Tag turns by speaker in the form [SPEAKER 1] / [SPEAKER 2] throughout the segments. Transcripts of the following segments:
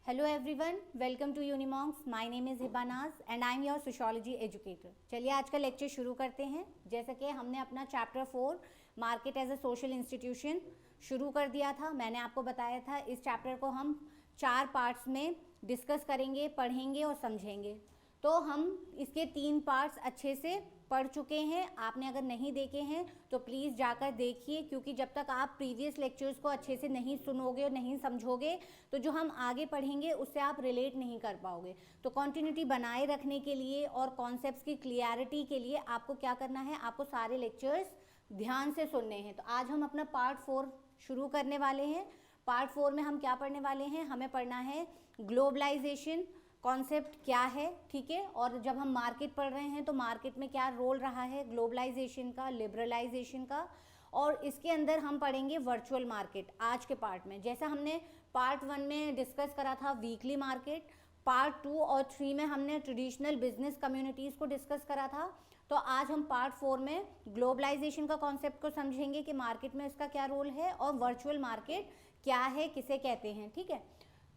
[SPEAKER 1] Hello everyone, welcome to Unimonks. My name is Hiba Naaz and I am your sociology educator. चलिए आज का lecture शुरू करते हैं। जैसे कि हमने अपना chapter 4 market as a social institution शुरू कर दिया था। मैंने आपको बताया था इस चैप्टर को हम 4 पार्ट्स में डिस्कस करेंगे, पढ़ेंगे और समझेंगे। तो हम इसके 3 पार्ट्स अच्छे से पढ़ चुके हैं। आपने अगर नहीं देखे हैं तो प्लीज़ जाकर देखिए, क्योंकि जब तक आप प्रीवियस लेक्चर्स को अच्छे से नहीं सुनोगे और नहीं समझोगे तो जो हम आगे पढ़ेंगे उससे आप रिलेट नहीं कर पाओगे। तो कॉन्टिन्यूटी बनाए रखने के लिए और कॉन्सेप्ट्स की क्लियरिटी के लिए आपको क्या करना है, आपको सारे लेक्चर्स ध्यान से सुनने हैं। तो आज हम अपना पार्ट 4 शुरू करने वाले हैं। पार्ट 4 में हम क्या पढ़ने वाले हैं, हमें पढ़ना है ग्लोबलाइजेशन कॉन्सेप्ट क्या है, ठीक है। और जब हम मार्केट पढ़ रहे हैं तो मार्केट में क्या रोल रहा है ग्लोबलाइजेशन का, लिबरलाइजेशन का। और इसके अंदर हम पढ़ेंगे वर्चुअल मार्केट आज के पार्ट में। जैसा हमने पार्ट 1 में डिस्कस करा था वीकली मार्केट, पार्ट 2 और 3 में हमने ट्रेडिशनल बिजनेस कम्युनिटीज़ को डिस्कस करा था। तो आज हम पार्ट 4 में ग्लोबलाइजेशन का कॉन्सेप्ट को समझेंगे कि मार्केट में इसका क्या रोल है और वर्चुअल मार्केट क्या है, किसे कहते हैं, ठीक है।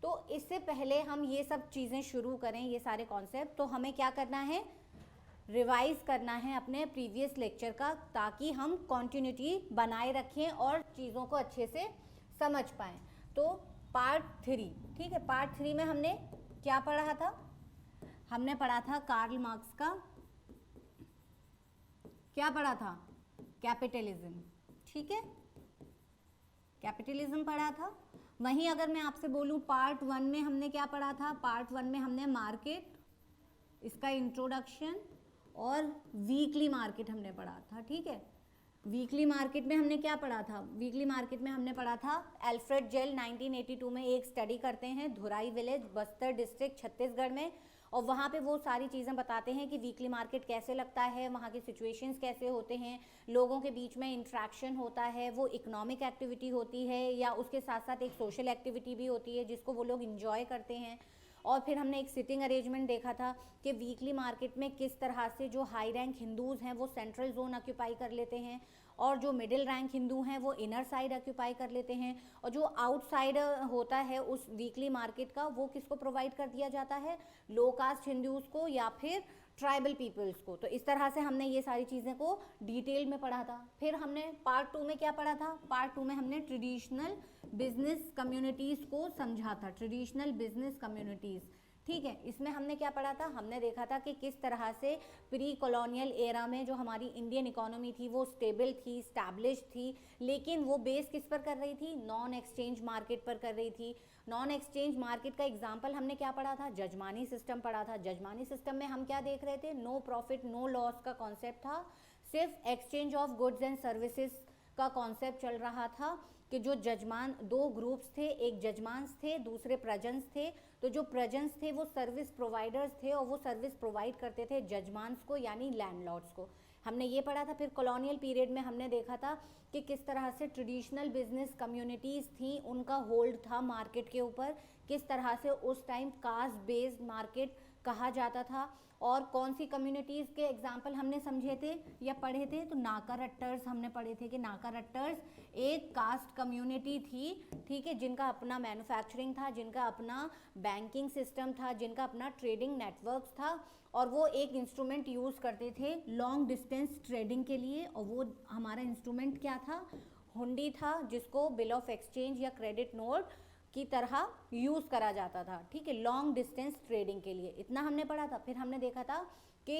[SPEAKER 1] तो इससे पहले हम ये सब चीज़ें शुरू करें, ये सारे कॉन्सेप्ट, तो हमें क्या करना है, रिवाइज करना है अपने प्रीवियस लेक्चर का, ताकि हम कॉन्टिन्यूटी बनाए रखें और चीज़ों को अच्छे से समझ पाएँ। तो पार्ट 3, ठीक है, पार्ट 3 में हमने क्या पढ़ा था, हमने पढ़ा था कार्ल मार्क्स का, क्या पढ़ा था, कैपिटलिज्म, ठीक है, कैपिटलिज्म पढ़ा था। वहीं अगर मैं आपसे बोलूं पार्ट 1 में हमने क्या पढ़ा था, पार्ट 1 में हमने मार्केट, इसका इंट्रोडक्शन और वीकली मार्केट हमने पढ़ा था, ठीक है। वीकली मार्केट में हमने क्या पढ़ा था, वीकली मार्केट में हमने पढ़ा था अल्फ्रेड जेल 1982 में एक स्टडी करते हैं धुराई विलेज, बस्तर डिस्ट्रिक्ट, छत्तीसगढ़ में। और वहाँ पे वो सारी चीज़ें बताते हैं कि वीकली मार्केट कैसे लगता है, वहाँ के सिचुएशंस कैसे होते हैं, लोगों के बीच में इंट्रैक्शन होता है, वो इकोनॉमिक एक्टिविटी होती है या उसके साथ साथ एक सोशल एक्टिविटी भी होती है जिसको वो लोग इंजॉय करते हैं। और फिर हमने एक सिटिंग अरेंजमेंट देखा था कि वीकली मार्केट में किस तरह से जो हाई रैंक हिंदूज़ हैं वो सेंट्रल जोन ऑक्यूपाई कर लेते हैं और जो मिडिल रैंक हिंदू हैं वो इनर साइड ऑक्यूपाई कर लेते हैं, और जो आउटसाइड होता है उस वीकली मार्केट का वो किसको प्रोवाइड कर दिया जाता है, लो कास्ट हिंदूज़ को या फिर ट्राइबल पीपल्स को। तो इस तरह से हमने ये सारी चीज़ें को डिटेल में पढ़ा था। फिर हमने पार्ट 2 में क्या पढ़ा था, पार्ट 2 में हमने ट्रेडिशनल बिजनेस कम्युनिटीज़ को समझा था, ट्रेडिशनल बिजनेस कम्युनिटीज़, ठीक है। इसमें हमने क्या पढ़ा था, हमने देखा था कि किस तरह से प्री कॉलोनियल एरा में जो हमारी इंडियन इकोनॉमी थी वो स्टेबल थी, स्टैब्लिश थी, लेकिन वो बेस किस पर कर रही थी, नॉन एक्सचेंज मार्केट पर कर रही थी। नॉन एक्सचेंज मार्केट का एग्जाम्पल हमने क्या पढ़ा था, जजमानी सिस्टम पढ़ा था। जजमानी सिस्टम में हम क्या देख रहे थे, नो प्रॉफिट नो लॉस का कॉन्सेप्ट था, सिर्फ exchange of goods and services का कॉन्सेप्ट चल रहा था कि जो जजमान, 2 ग्रुप्स थे, एक जजमान्स थे, दूसरे प्रजन्स थे। तो जो प्रजन्स थे वो सर्विस प्रोवाइडर्स थे और वो सर्विस प्रोवाइड करते थे जजमान्स को, यानी लैंडलॉर्ड्स को, हमने ये पढ़ा था। फिर कॉलोनियल पीरियड में हमने देखा था कि किस तरह से ट्रेडिशनल बिजनेस कम्युनिटीज़ थी, उनका होल्ड था मार्केट के ऊपर, किस तरह से उस टाइम कास्ट बेस्ड मार्केट कहा जाता था। और कौन सी कम्युनिटीज़ के एग्जाम्पल हमने समझे थे या पढ़े थे, तो नाका रट्टर्स हमने पढ़े थे कि नाका रट्टर्स एक कास्ट कम्युनिटी थी, ठीक है, जिनका अपना मैन्युफैक्चरिंग था, जिनका अपना बैंकिंग सिस्टम था, जिनका अपना ट्रेडिंग नेटवर्क था, और वो एक इंस्ट्रूमेंट यूज़ करते थे लॉन्ग डिस्टेंस ट्रेडिंग के लिए। और वो हमारा इंस्ट्रूमेंट क्या था, हुंडी था, जिसको बिल ऑफ एक्सचेंज या क्रेडिट नोट की तरह यूज़ करा जाता था, ठीक है, लॉन्ग डिस्टेंस ट्रेडिंग के लिए। इतना हमने पढ़ा था। फिर हमने देखा था कि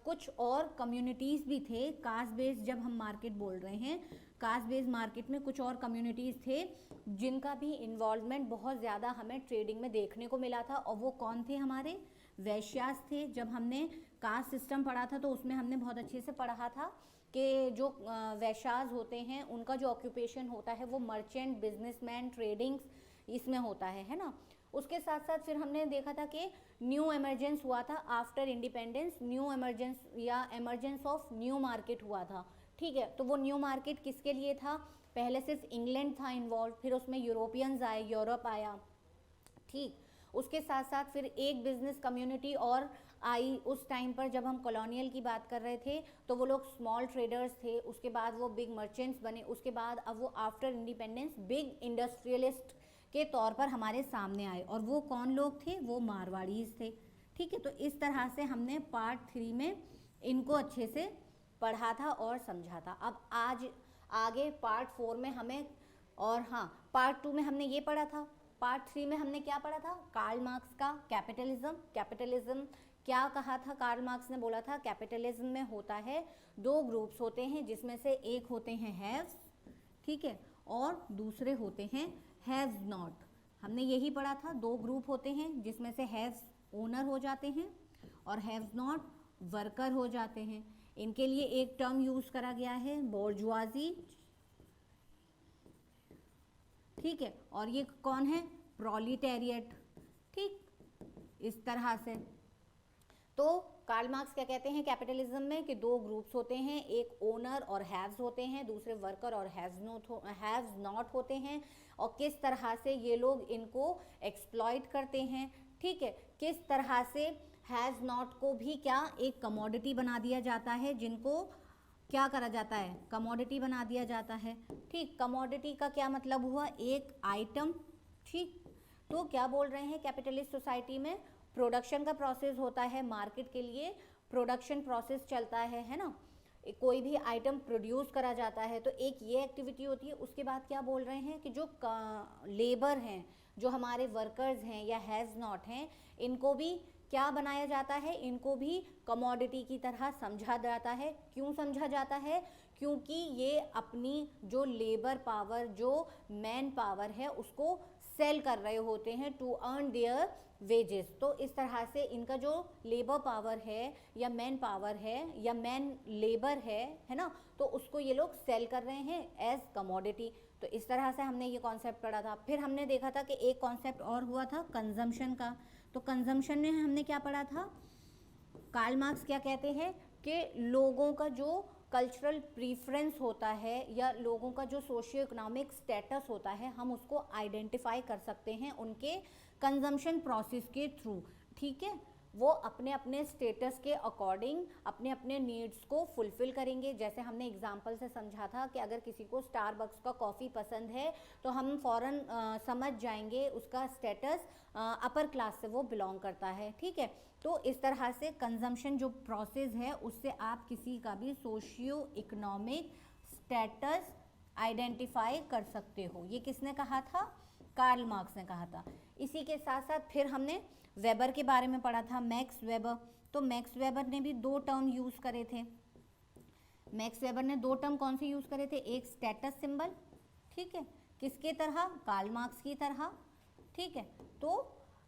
[SPEAKER 1] कुछ और कम्युनिटीज़ भी थे कास्ट बेस्ड, जब हम मार्केट बोल रहे हैं कास्ट बेस्ड मार्केट में कुछ और कम्युनिटीज़ थे जिनका भी इन्वॉल्वमेंट बहुत ज़्यादा हमें ट्रेडिंग में देखने को मिला था। और वो कौन थे, हमारे वैश्यास थे। जब हमने कास्ट सिस्टम पढ़ा था तो उसमें हमने बहुत अच्छे से पढ़ा था कि जो वैश्यास होते हैं उनका जो ऑक्यूपेशन होता है वो मर्चेंट, बिजनेसमैन, ट्रेडिंग्स इसमें होता है ना। उसके साथ साथ फिर हमने देखा था कि न्यू एमरजेंस हुआ था आफ्टर इंडिपेंडेंस, न्यू एमरजेंस या एमरजेंस ऑफ न्यू मार्केट हुआ था, ठीक है। तो वो न्यू मार्केट किसके लिए था, पहले सिर्फ इंग्लैंड था इन्वॉल्व, फिर उसमें यूरोपियंस आए, यूरोप आया, ठीक। उसके साथ साथ फिर एक बिजनेस कम्युनिटी और आई उस टाइम पर, जब हम कॉलोनियल की बात कर रहे थे तो वो लोग स्मॉल ट्रेडर्स थे, उसके बाद वो बिग मर्चेंट्स बने, उसके बाद अब वो आफ्टर इंडिपेंडेंस बिग इंडस्ट्रियलिस्ट के तौर पर हमारे सामने आए, और वो कौन लोग थे, वो मारवाड़ीज थे। ठीक है, तो इस तरह से हमने पार्ट 3 में इनको अच्छे से पढ़ा था और समझा था। अब आज आगे पार्ट 4 में हमें, और हाँ पार्ट 2 में हमने ये पढ़ा था, पार्ट 3 में हमने क्या पढ़ा था, कार्ल मार्क्स का कैपिटलिज्म। कैपिटलिज्म क्या कहा था, कार्ल मार्क्स ने बोला था कैपिटलिज्म में होता है 2 ग्रुप्स होते हैं, जिसमें से एक होते हैं हैव्स, ठीक है, और दूसरे होते हैं हैव्स नॉट। हमने यही पढ़ा था, 2 ग्रुप होते हैं जिसमें से हैव्स ओनर हो जाते हैं और हैव्स नॉट वर्कर हो जाते हैं। इनके लिए एक टर्म यूज करा गया है, बोर्जुआजी, ठीक है, और ये कौन है, प्रोलिटेरिएट। ठीक, इस तरह से तो कार्ल मार्क्स क्या कहते हैं कैपिटलिज्म में कि 2 ग्रुप्स होते हैं, एक ओनर और हैव्स होते हैं, दूसरे वर्कर और हैव्स नॉट होते हैं, और किस तरह से ये लोग इनको एक्सप्लॉइट करते हैं। ठीक है, किस तरह से हैव्स नॉट को भी क्या एक कमोडिटी बना दिया जाता है, जिनको क्या करा जाता है, कमोडिटी बना दिया जाता है। ठीक, कमोडिटी का क्या मतलब हुआ, एक आइटम। ठीक, तो क्या बोल रहे हैं, कैपिटलिस्ट सोसाइटी में प्रोडक्शन का प्रोसेस होता है, मार्केट के लिए प्रोडक्शन प्रोसेस चलता है ना, कोई भी आइटम प्रोड्यूस करा जाता है, तो एक ये एक्टिविटी होती है। उसके बाद क्या बोल रहे हैं कि जो लेबर हैं, जो हमारे वर्कर्स हैं या हैज़ नॉट हैं, इनको भी क्या बनाया जाता है, इनको भी कमोडिटी की तरह समझा जाता है। क्यों समझा जाता है, क्योंकि ये अपनी जो लेबर पावर, जो मैन पावर है, उसको सेल कर रहे होते हैं टू अर्न देयर वेजेस। तो इस तरह से इनका जो लेबर पावर है या मैन पावर है या मैन लेबर है ना, तो उसको ये लोग सेल कर रहे हैं एज कमोडिटी। तो इस तरह से हमने ये कॉन्सेप्ट पढ़ा था। फिर हमने देखा था कि एक कॉन्सेप्ट और हुआ था कंजम्पशन का। तो कंजम्पशन में हमने क्या पढ़ा था, कार्ल मार्क्स क्या कहते हैं कि लोगों का जो कल्चरल प्रीफरेंस होता है या लोगों का जो सोशियो इकोनॉमिक स्टेटस होता है, हम उसको आइडेंटिफाई कर सकते हैं उनके कंजम्पशन प्रोसेस के थ्रू। ठीक है, वो अपने अपने स्टेटस के अकॉर्डिंग अपने अपने नीड्स को फुलफिल करेंगे। जैसे हमने एग्जांपल से समझा था कि अगर किसी को स्टारबक्स का कॉफ़ी पसंद है तो हम फ़ौरन समझ जाएंगे उसका स्टेटस अपर क्लास से वो बिलोंग करता है। ठीक है, तो इस तरह से कंजम्पशन जो प्रोसेस है उससे आप किसी का भी सोशियो इकोनॉमिक स्टेटस आइडेंटिफाई कर सकते हो। ये किसने कहा था, कार्ल मार्क्स ने कहा था। इसी के साथ साथ फिर हमने वेबर के बारे में पढ़ा था, मैक्स वेबर। तो मैक्स वेबर ने भी 2 टर्म यूज़ करे थे। मैक्स वेबर ने 2 टर्म कौन से यूज़ करे थे, एक स्टेटस सिंबल, ठीक है, किसके तरह, कार्ल मार्क्स की तरह। ठीक है, तो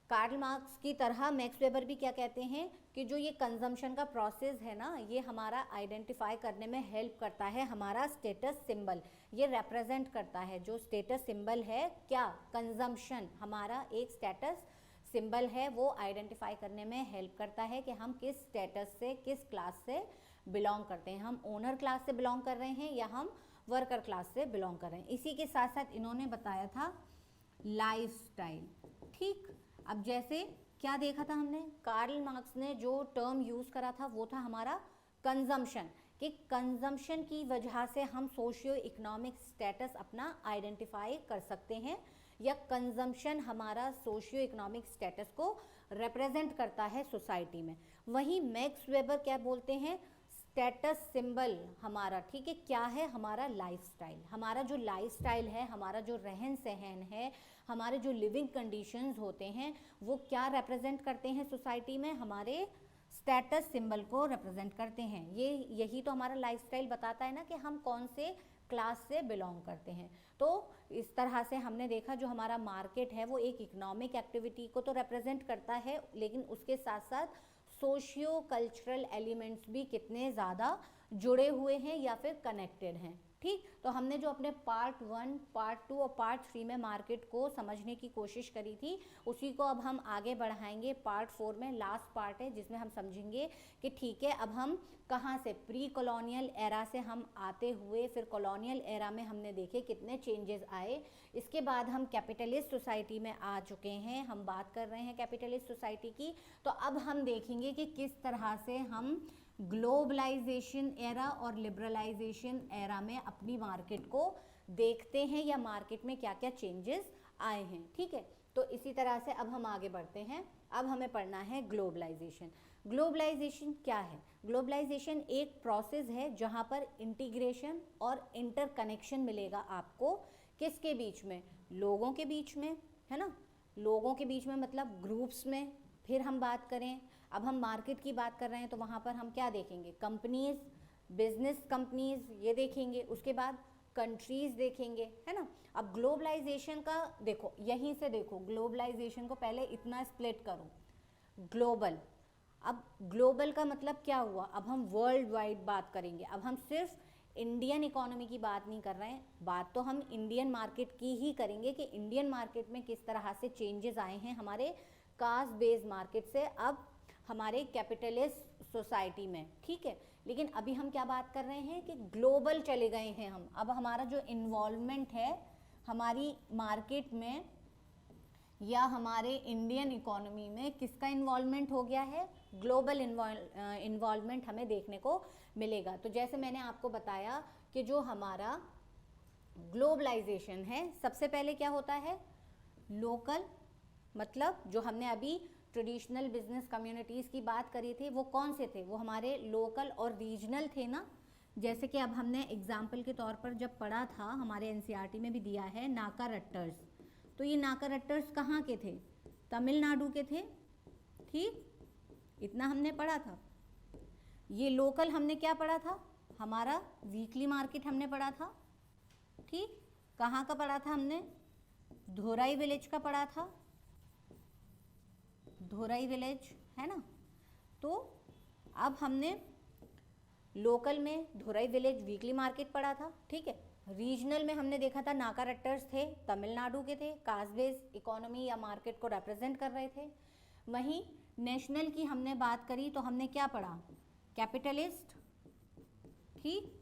[SPEAKER 1] कार्ल मार्क्स की तरह मैक्स वेबर भी क्या कहते हैं कि जो ये कंजम्पशन का प्रोसेस है ना, ये हमारा आइडेंटिफाई करने में हेल्प करता है। हमारा स्टेटस सिंबल ये रिप्रेजेंट करता है, जो स्टेटस सिंबल है क्या, कंजम्पशन हमारा एक स्टेटस सिंबल है, वो आइडेंटिफाई करने में हेल्प करता है कि हम किस स्टेटस से, किस क्लास से बिलोंग करते हैं। हम ओनर क्लास से बिलोंग कर रहे हैं या हम वर्कर क्लास से बिलोंग कर रहे हैं। इसी के साथ साथ इन्होंने बताया था लाइफस्टाइल। ठीक, अब जैसे क्या देखा था हमने, कार्ल मार्क्स ने जो टर्म यूज़ करा था वो था हमारा कंजम्पशन, कि कंजम्पशन की वजह से हम सोशियो इकोनॉमिक स्टेटस अपना आइडेंटिफाई कर सकते हैं, या कंजम्पशन हमारा सोशियो इकोनॉमिक स्टेटस को रिप्रेजेंट करता है सोसाइटी में। वहीं मैक्स वेबर क्या बोलते हैं, स्टेटस सिंबल हमारा, ठीक है, क्या है, हमारा लाइफस्टाइल। हमारा जो लाइफस्टाइल है, हमारा जो रहन सहन है, हमारे जो लिविंग कंडीशंस होते हैं, वो क्या रिप्रेजेंट करते हैं सोसाइटी में, हमारे स्टेटस सिंबल को रिप्रेजेंट करते हैं। यही तो हमारा लाइफस्टाइल बताता है ना कि हम कौन से क्लास से बिलोंग करते हैं। तो इस तरह से हमने देखा जो हमारा मार्केट है वो एक इकोनॉमिक एक्टिविटी को तो रिप्रेजेंट करता है, लेकिन उसके साथ साथ सोशियो कल्चरल एलिमेंट्स भी कितने ज़्यादा जुड़े हुए हैं या फिर कनेक्टेड हैं। ठीक, तो हमने जो अपने पार्ट 1, पार्ट 2 और पार्ट 3 में मार्केट को समझने की कोशिश करी थी, उसी को अब हम आगे बढ़ाएंगे पार्ट 4 में। लास्ट पार्ट है जिसमें हम समझेंगे कि ठीक है, अब हम कहाँ से, प्री कॉलोनियल एरा से हम आते हुए फिर कॉलोनियल एरा में हमने देखे कितने चेंजेस आए। इसके बाद हम कैपिटलिस्ट सोसाइटी में आ चुके हैं, हम बात कर रहे हैं कैपिटलिस्ट सोसाइटी की। तो अब हम देखेंगे कि किस तरह से हम ग्लोबलाइजेशन एरा और लिबरलाइजेशन एरा में अपनी मार्केट को देखते हैं या मार्केट में क्या क्या चेंजेस आए हैं, ठीक है। तो इसी तरह से अब हम आगे बढ़ते हैं। अब हमें पढ़ना है ग्लोबलाइजेशन। ग्लोबलाइजेशन क्या है? ग्लोबलाइजेशन एक प्रोसेस है जहाँ पर इंटीग्रेशन और इंटरकनेक्शन मिलेगा आपको, किसके बीच में? लोगों के बीच में, है ना, लोगों के बीच में मतलब ग्रुप्स में। फिर हम बात करें, अब हम मार्केट की बात कर रहे हैं तो वहाँ पर हम क्या देखेंगे? कंपनीज, बिजनेस कंपनीज ये देखेंगे, उसके बाद कंट्रीज देखेंगे, है ना। अब ग्लोबलाइजेशन का देखो, यहीं से देखो, ग्लोबलाइजेशन को पहले इतना स्प्लिट करो, ग्लोबल। अब ग्लोबल का मतलब क्या हुआ? अब हम वर्ल्ड वाइड बात करेंगे। अब हम सिर्फ इंडियन इकोनॉमी की बात नहीं कर रहे हैं, बात तो हम इंडियन मार्केट की ही करेंगे कि इंडियन मार्केट में किस तरह से चेंजेस आए हैं हमारे कास्ट बेस्ड मार्केट से अब हमारे कैपिटलिस्ट सोसाइटी में, ठीक है। लेकिन अभी हम क्या बात कर रहे हैं कि ग्लोबल चले गए हैं हम। अब हमारा जो इन्वॉल्वमेंट है हमारी मार्केट में या हमारे इंडियन इकोनॉमी में, किसका इन्वॉल्वमेंट हो गया है? ग्लोबल इन्वॉल्वमेंट हमें देखने को मिलेगा। तो जैसे मैंने आपको बताया कि जो हमारा ग्लोबलाइजेशन है, सबसे पहले क्या होता है? लोकल, मतलब जो हमने अभी ट्रेडिशनल बिजनेस कम्युनिटीज़ की बात करी थी, वो कौन से थे? वो हमारे लोकल और रीजनल थे ना। जैसे कि अब हमने एग्जाम्पल के तौर पर जब पढ़ा था, हमारे एनसीईआरटी में भी दिया है, नाका रट्टर्स। तो ये नाका रट्टर्स कहाँ के थे? तमिलनाडु के थे, ठीक, इतना हमने पढ़ा था। ये लोकल हमने क्या पढ़ा था? हमारा वीकली मार्केट हमने पढ़ा था, ठीक। कहाँ का पढ़ा था हमने? धोराई विलेज का पढ़ा था, धोराई विलेज, है ना। तो अब हमने लोकल में धोराई विलेज वीकली मार्केट पढ़ा था, ठीक है। रीजनल में हमने देखा था नाका रट्टर्स थे, तमिलनाडु के थे, कास्ट बेस्ड इकोनॉमी या मार्केट को रिप्रेजेंट कर रहे थे। वहीं नेशनल की हमने बात करी तो हमने क्या पढ़ा? कैपिटलिस्ट, ठीक।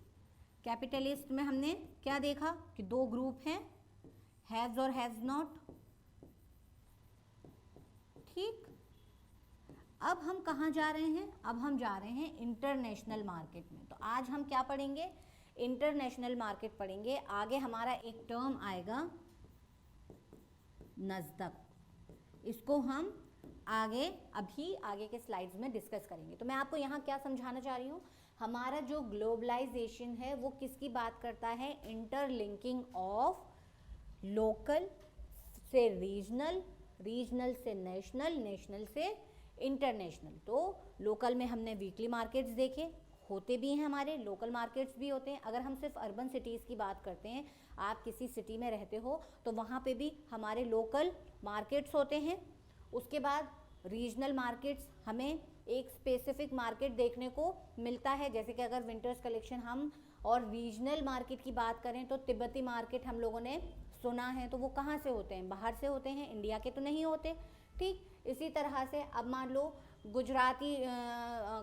[SPEAKER 1] कैपिटलिस्ट में हमने क्या देखा कि दो ग्रुप हैं, हैव्स और हैव्स नॉट, ठीक। अब हम कहाँ जा रहे हैं? अब हम जा रहे हैं इंटरनेशनल मार्केट में। तो आज हम क्या पढ़ेंगे? इंटरनेशनल मार्केट पढ़ेंगे। आगे हमारा एक टर्म आएगा नस्दक, इसको हम अभी आगे के स्लाइड्स में डिस्कस करेंगे। तो मैं आपको यहाँ क्या समझाना चाह रही हूँ, हमारा जो ग्लोबलाइजेशन है वो किसकी बात करता है? इंटरलिंकिंग ऑफ लोकल से रीजनल, रीजनल से नेशनल, नेशनल से इंटरनेशनल। तो लोकल में हमने वीकली मार्केट्स देखे, होते भी हैं हमारे, लोकल मार्केट्स भी होते हैं। अगर हम सिर्फ अर्बन सिटीज़ की बात करते हैं, आप किसी सिटी में रहते हो तो वहाँ पे भी हमारे लोकल मार्केट्स होते हैं। उसके बाद रीजनल मार्केट्स, हमें एक स्पेसिफिक मार्केट देखने को मिलता है। जैसे कि अगर विंटर्स कलेक्शन हम और रीजनल मार्केट की बात करें तो तिब्बती मार्केट हम लोगों ने सुना है, तो वो कहाँ से होते हैं? बाहर से होते हैं, इंडिया के तो नहीं होते, ठीक। इसी तरह से अब मान लो गुजराती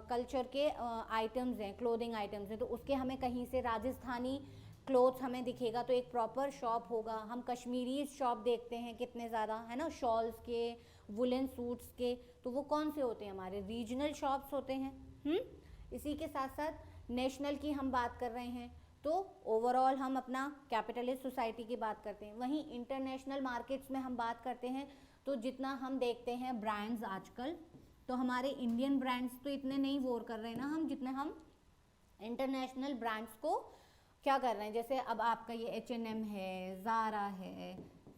[SPEAKER 1] कल्चर के आइटम्स हैं, क्लोथिंग आइटम्स हैं, तो उसके हमें कहीं से राजस्थानी क्लोथ्स हमें दिखेगा तो एक प्रॉपर शॉप होगा। हम कश्मीरी शॉप देखते हैं कितने ज़्यादा, है ना, शॉल्स के, वुलन सूट्स के, तो वो कौन से होते हैं? हमारे रीजनल शॉप्स होते हैं। इसी के साथ साथ नेशनल की हम बात कर रहे हैं तो ओवरऑल हम अपना कैपिटलिस्ट सोसाइटी की बात करते हैं। वहीं इंटरनेशनल मार्केट्स में हम बात करते हैं तो जितना हम देखते हैं ब्रांड्स आजकल, तो हमारे इंडियन ब्रांड्स तो इतने नहीं वोर कर रहे हैं ना हम, जितने हम इंटरनेशनल ब्रांड्स को क्या कर रहे हैं। जैसे अब आपका ये H&M है, ज़ारा है,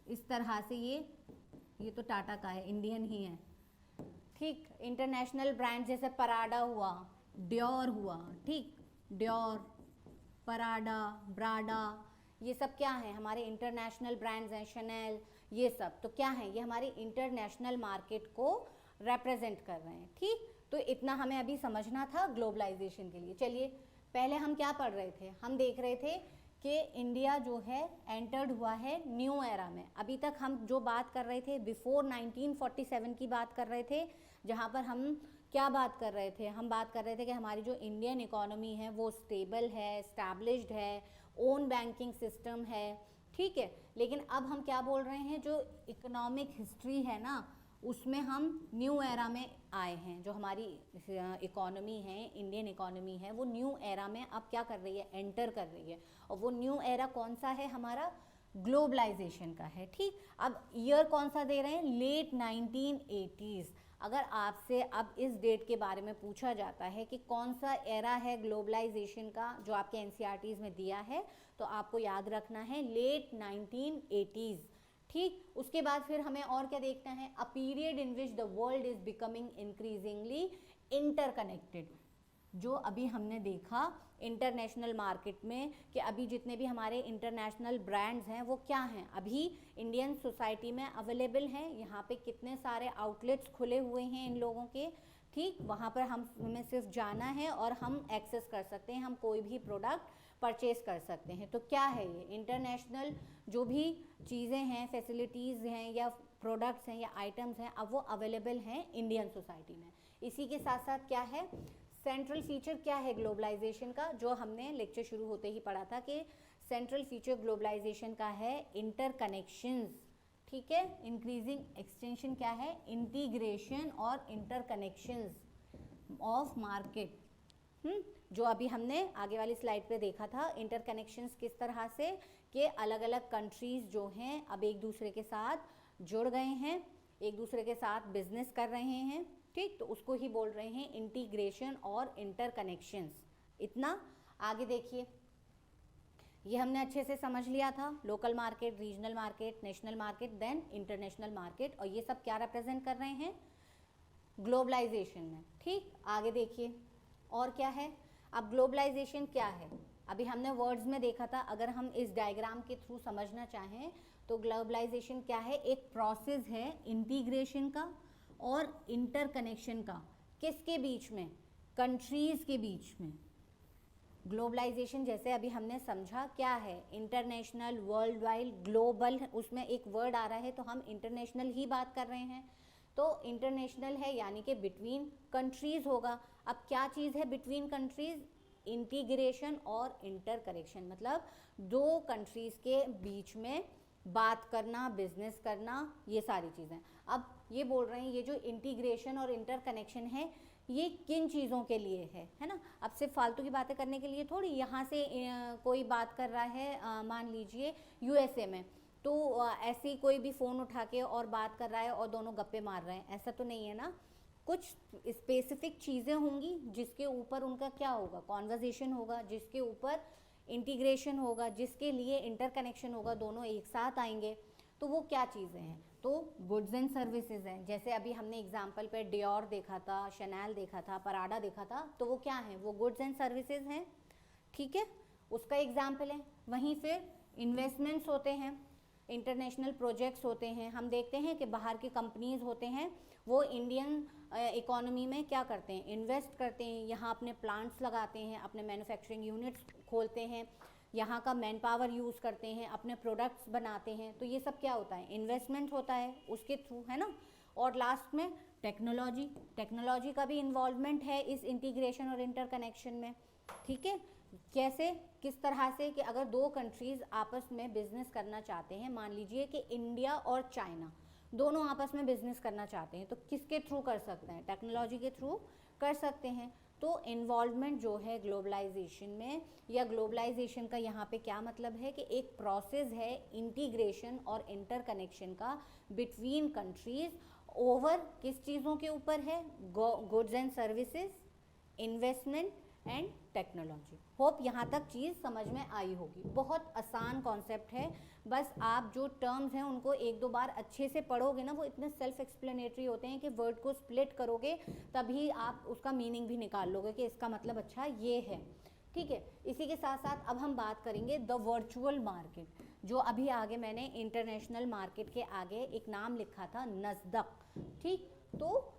[SPEAKER 1] इस तरह से ये तो टाटा का है, इंडियन ही है, ठीक। इंटरनेशनल ब्रांड जैसे पराडा हुआ, डियोर हुआ, ठीक, डियोर, पराडा, ब्राडा, ये सब क्या है? हमारे इंटरनेशनल ब्रांड्स हैं, शनेल, ये सब तो क्या है? ये हमारी इंटरनेशनल मार्केट को रिप्रेजेंट कर रहे हैं, ठीक। तो इतना हमें अभी समझना था ग्लोबलाइजेशन के लिए। चलिए पहले हम क्या पढ़ रहे थे? हम देख रहे थे कि इंडिया जो है एंटर्ड हुआ है न्यू एरा में। अभी तक हम जो बात कर रहे थे बिफोर 1947 की बात कर रहे थे, जहाँ पर हम क्या बात कर रहे थे? हम बात कर रहे थे कि हमारी जो इंडियन इकोनॉमी है वो स्टेबल है, एस्टैब्लिश्ड है, ओन बैंकिंग सिस्टम है, ठीक है। लेकिन अब हम क्या बोल रहे हैं? जो इकोनॉमिक हिस्ट्री है ना, उसमें हम न्यू एरा में आए हैं। जो हमारी इकोनॉमी है, इंडियन इकोनॉमी है, वो न्यू एरा में अब क्या कर रही है? एंटर कर रही है। और वो न्यू एरा कौन सा है? हमारा ग्लोबलाइजेशन का है। ठीक, अब ईयर कौन सा दे रहे हैं, लेट 1980s। अगर आपसे अब इस डेट के बारे में पूछा जाता है कि कौन सा एरा है ग्लोबलाइजेशन का जो आपके एनसीईआरटीज में दिया है, तो आपको याद रखना है लेट 1980s। ठीक, उसके बाद फिर हमें और क्या देखना है, a period in which the world is becoming increasingly interconnected. जो अभी हमने देखा इंटरनेशनल मार्केट में कि अभी जितने भी हमारे इंटरनेशनल ब्रांड्स हैं वो क्या हैं, अभी इंडियन सोसाइटी में अवेलेबल हैं। यहाँ पे कितने सारे आउटलेट्स खुले हुए हैं इन लोगों के। ठीक, वहाँ पर हमें सिर्फ जाना है और हम एक्सेस कर सकते हैं, हम कोई भी प्रोडक्ट परचेज कर सकते हैं। तो क्या है ये इंटरनेशनल जो भी चीज़ें हैं, फैसिलिटीज़ हैं या प्रोडक्ट्स हैं या आइटम्स हैं, अब वो अवेलेबल हैं इंडियन सोसाइटी में। इसी के साथ साथ क्या है, सेंट्रल फीचर क्या है ग्लोबलाइजेशन का, जो हमने लेक्चर शुरू होते ही पढ़ा था कि सेंट्रल फीचर ग्लोबलाइजेशन का है इंटरकनेक्शंस। ठीक है, इंक्रीजिंग एक्सटेंशन क्या है, इंटीग्रेशन और इंटरकनेक्शंस ऑफ मार्केट। जो अभी हमने आगे वाली स्लाइड पे देखा था, इंटरकनेक्शंस किस तरह से कि अलग अलग कंट्रीज जो हैं अब एक दूसरे के साथ जुड़ गए हैं, एक दूसरे के साथ बिजनेस कर रहे हैं। ठीक, तो उसको ही बोल रहे हैं इंटीग्रेशन और इंटरकनेक्शंस। इतना आगे देखिए, ये हमने अच्छे से समझ लिया था, local market, regional market, national market, then international market, और ये सब क्या रिप्रेजेंट कर रहे हैं, ग्लोबलाइजेशन में। ठीक, आगे देखिए और क्या है। अब ग्लोबलाइजेशन क्या है, अभी हमने वर्ड्स में देखा था, अगर हम इस डायग्राम के थ्रू समझना चाहें तो ग्लोबलाइजेशन क्या है, एक प्रोसेस है इंटीग्रेशन का और इंटरकनेक्शन का। किसके बीच में, कंट्रीज के बीच में। ग्लोबलाइजेशन जैसे अभी हमने समझा क्या है, इंटरनेशनल, वर्ल्ड वाइड, ग्लोबल, उसमें एक वर्ड आ रहा है तो हम इंटरनेशनल ही बात कर रहे हैं। तो इंटरनेशनल है यानी कि बिटवीन कंट्रीज होगा। अब क्या चीज़ है बिटवीन कंट्रीज, इंटीग्रेशन और इंटरकनेक्शन, मतलब दो कंट्रीज के बीच में बात करना, बिजनेस करना, ये सारी चीज़ें। अब ये बोल रहे हैं ये जो इंटीग्रेशन और इंटरकनेक्शन है ये किन चीज़ों के लिए है ना। अब सिर्फ फालतू की बातें करने के लिए थोड़ी, यहाँ से कोई बात कर रहा है मान लीजिए यूएसए में, तो ऐसे कोई भी फ़ोन उठा के और बात कर रहा है और दोनों गप्पे मार रहे हैं, ऐसा तो नहीं है ना। कुछ स्पेसिफिक चीज़ें होंगी जिसके ऊपर उनका क्या होगा, कॉन्वर्जेशन होगा, जिसके ऊपर इंटीग्रेशन होगा, जिसके लिए इंटरकनेक्शन होगा, दोनों एक साथ आएंगे। तो वो क्या चीज़ें हैं, तो गुड्स एंड सर्विसेज हैं। जैसे अभी हमने एग्जांपल पे डियोर देखा था, शनैल देखा था, पराडा देखा था, तो वो क्या है, वो गुड्स एंड सर्विसेज हैं। ठीक है, उसका एग्जाम्पल है। वहीं फिर इन्वेस्टमेंट्स होते हैं, इंटरनेशनल प्रोजेक्ट्स होते हैं। हम देखते हैं कि बाहर की कंपनीज होते हैं वो इंडियन इकोनॉमी में क्या करते हैं, इन्वेस्ट करते हैं, यहाँ अपने प्लांट्स लगाते हैं, अपने मैन्युफैक्चरिंग यूनिट्स खोलते हैं, यहाँ का मैन पावर यूज़ करते हैं, अपने प्रोडक्ट्स बनाते हैं। तो ये सब क्या होता है, इन्वेस्टमेंट होता है उसके थ्रू, है ना। और लास्ट में टेक्नोलॉजी, टेक्नोलॉजी का भी इन्वॉल्वमेंट है इस इंटीग्रेशन और इंटरकनेक्शन में। ठीक है, कैसे, किस तरह से कि अगर दो कंट्रीज़ आपस में बिजनेस करना चाहते हैं, मान लीजिए कि इंडिया और चाइना दोनों आपस में बिजनेस करना चाहते हैं, तो किसके थ्रू कर सकते हैं, टेक्नोलॉजी के थ्रू कर सकते हैं। तो इन्वॉल्वमेंट जो है ग्लोबलाइजेशन में, या ग्लोबलाइजेशन का यहाँ पे क्या मतलब है कि एक प्रोसेस है इंटीग्रेशन और इंटरकनेक्शन का बिटवीन कंट्रीज ओवर किस चीज़ों के ऊपर है, goods and services, investment and technology. Hope यहाँ तक चीज़ समझ में आई होगी। बहुत आसान कॉन्सेप्ट है, बस आप जो टर्म्स हैं उनको एक दो बार अच्छे से पढ़ोगे ना, वो इतने सेल्फ एक्सप्लेनेटरी होते हैं कि वर्ड को स्प्लिट करोगे तभी आप उसका मीनिंग भी निकाल लोगे कि इसका मतलब अच्छा ये है। ठीक है, इसी के साथ साथ अब हम बात करेंगे द वर्चुअल मार्केट, जो अभी आगे मैंने इंटरनेशनल मार्केट के आगे एक नाम लिखा था, नस्दक। ठीक, तो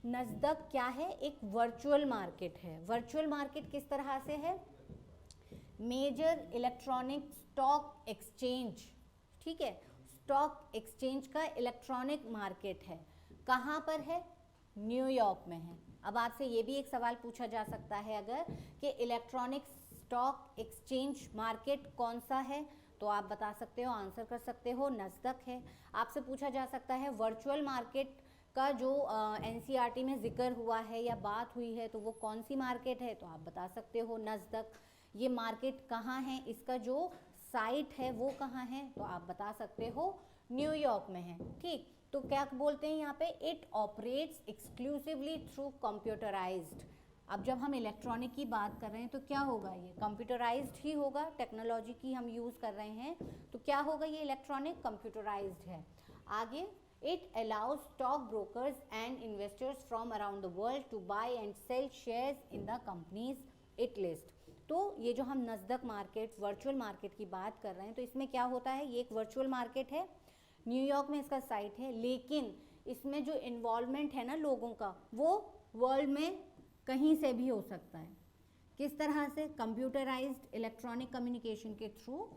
[SPEAKER 1] नस्दक क्या है, एक वर्चुअल मार्केट है। वर्चुअल मार्केट किस तरह से है, मेजर इलेक्ट्रॉनिक स्टॉक एक्सचेंज। ठीक है, स्टॉक एक्सचेंज का इलेक्ट्रॉनिक मार्केट है। कहाँ पर है, न्यूयॉर्क में है। अब आपसे ये भी एक सवाल पूछा जा सकता है अगर कि इलेक्ट्रॉनिक स्टॉक एक्सचेंज मार्केट कौन सा है, तो आप बता सकते हो, आंसर कर सकते हो, नस्दक है। आपसे पूछा जा सकता है वर्चुअल मार्केट का जो एनसीईआरटी में जिक्र हुआ है या बात हुई है तो वो कौन सी मार्केट है, तो आप बता सकते हो नस्दक। ये मार्केट कहाँ है, इसका जो साइट है वो कहाँ है, तो आप बता सकते हो न्यूयॉर्क में है, ठीक। तो क्या बोलते हैं यहाँ पे, it operates exclusively through computerised. अब जब हम इलेक्ट्रॉनिक की बात कर रहे हैं तो क्या होगा, ये कंप्यूटराइज्ड ही होगा, टेक्नोलॉजी की हम यूज़ कर रहे हैं तो क्या होगा, ये इलेक्ट्रॉनिक कंप्यूटराइज्ड है। आगे, it allows stock brokers and investors from around the world to buy and sell shares in the companies it list. तो ये जो हम नस्दक मार्केट, वर्चुअल मार्केट की बात कर रहे हैं, तो इसमें क्या होता है, ये एक वर्चुअल मार्केट है, न्यूयॉर्क में इसका साइट है, लेकिन इसमें जो इन्वॉल्वमेंट है ना लोगों का, वो वर्ल्ड में कहीं से भी हो सकता है। किस तरह से, कंप्यूटराइज्ड इलेक्ट्रॉनिक कम्युनिकेशन के थ्रू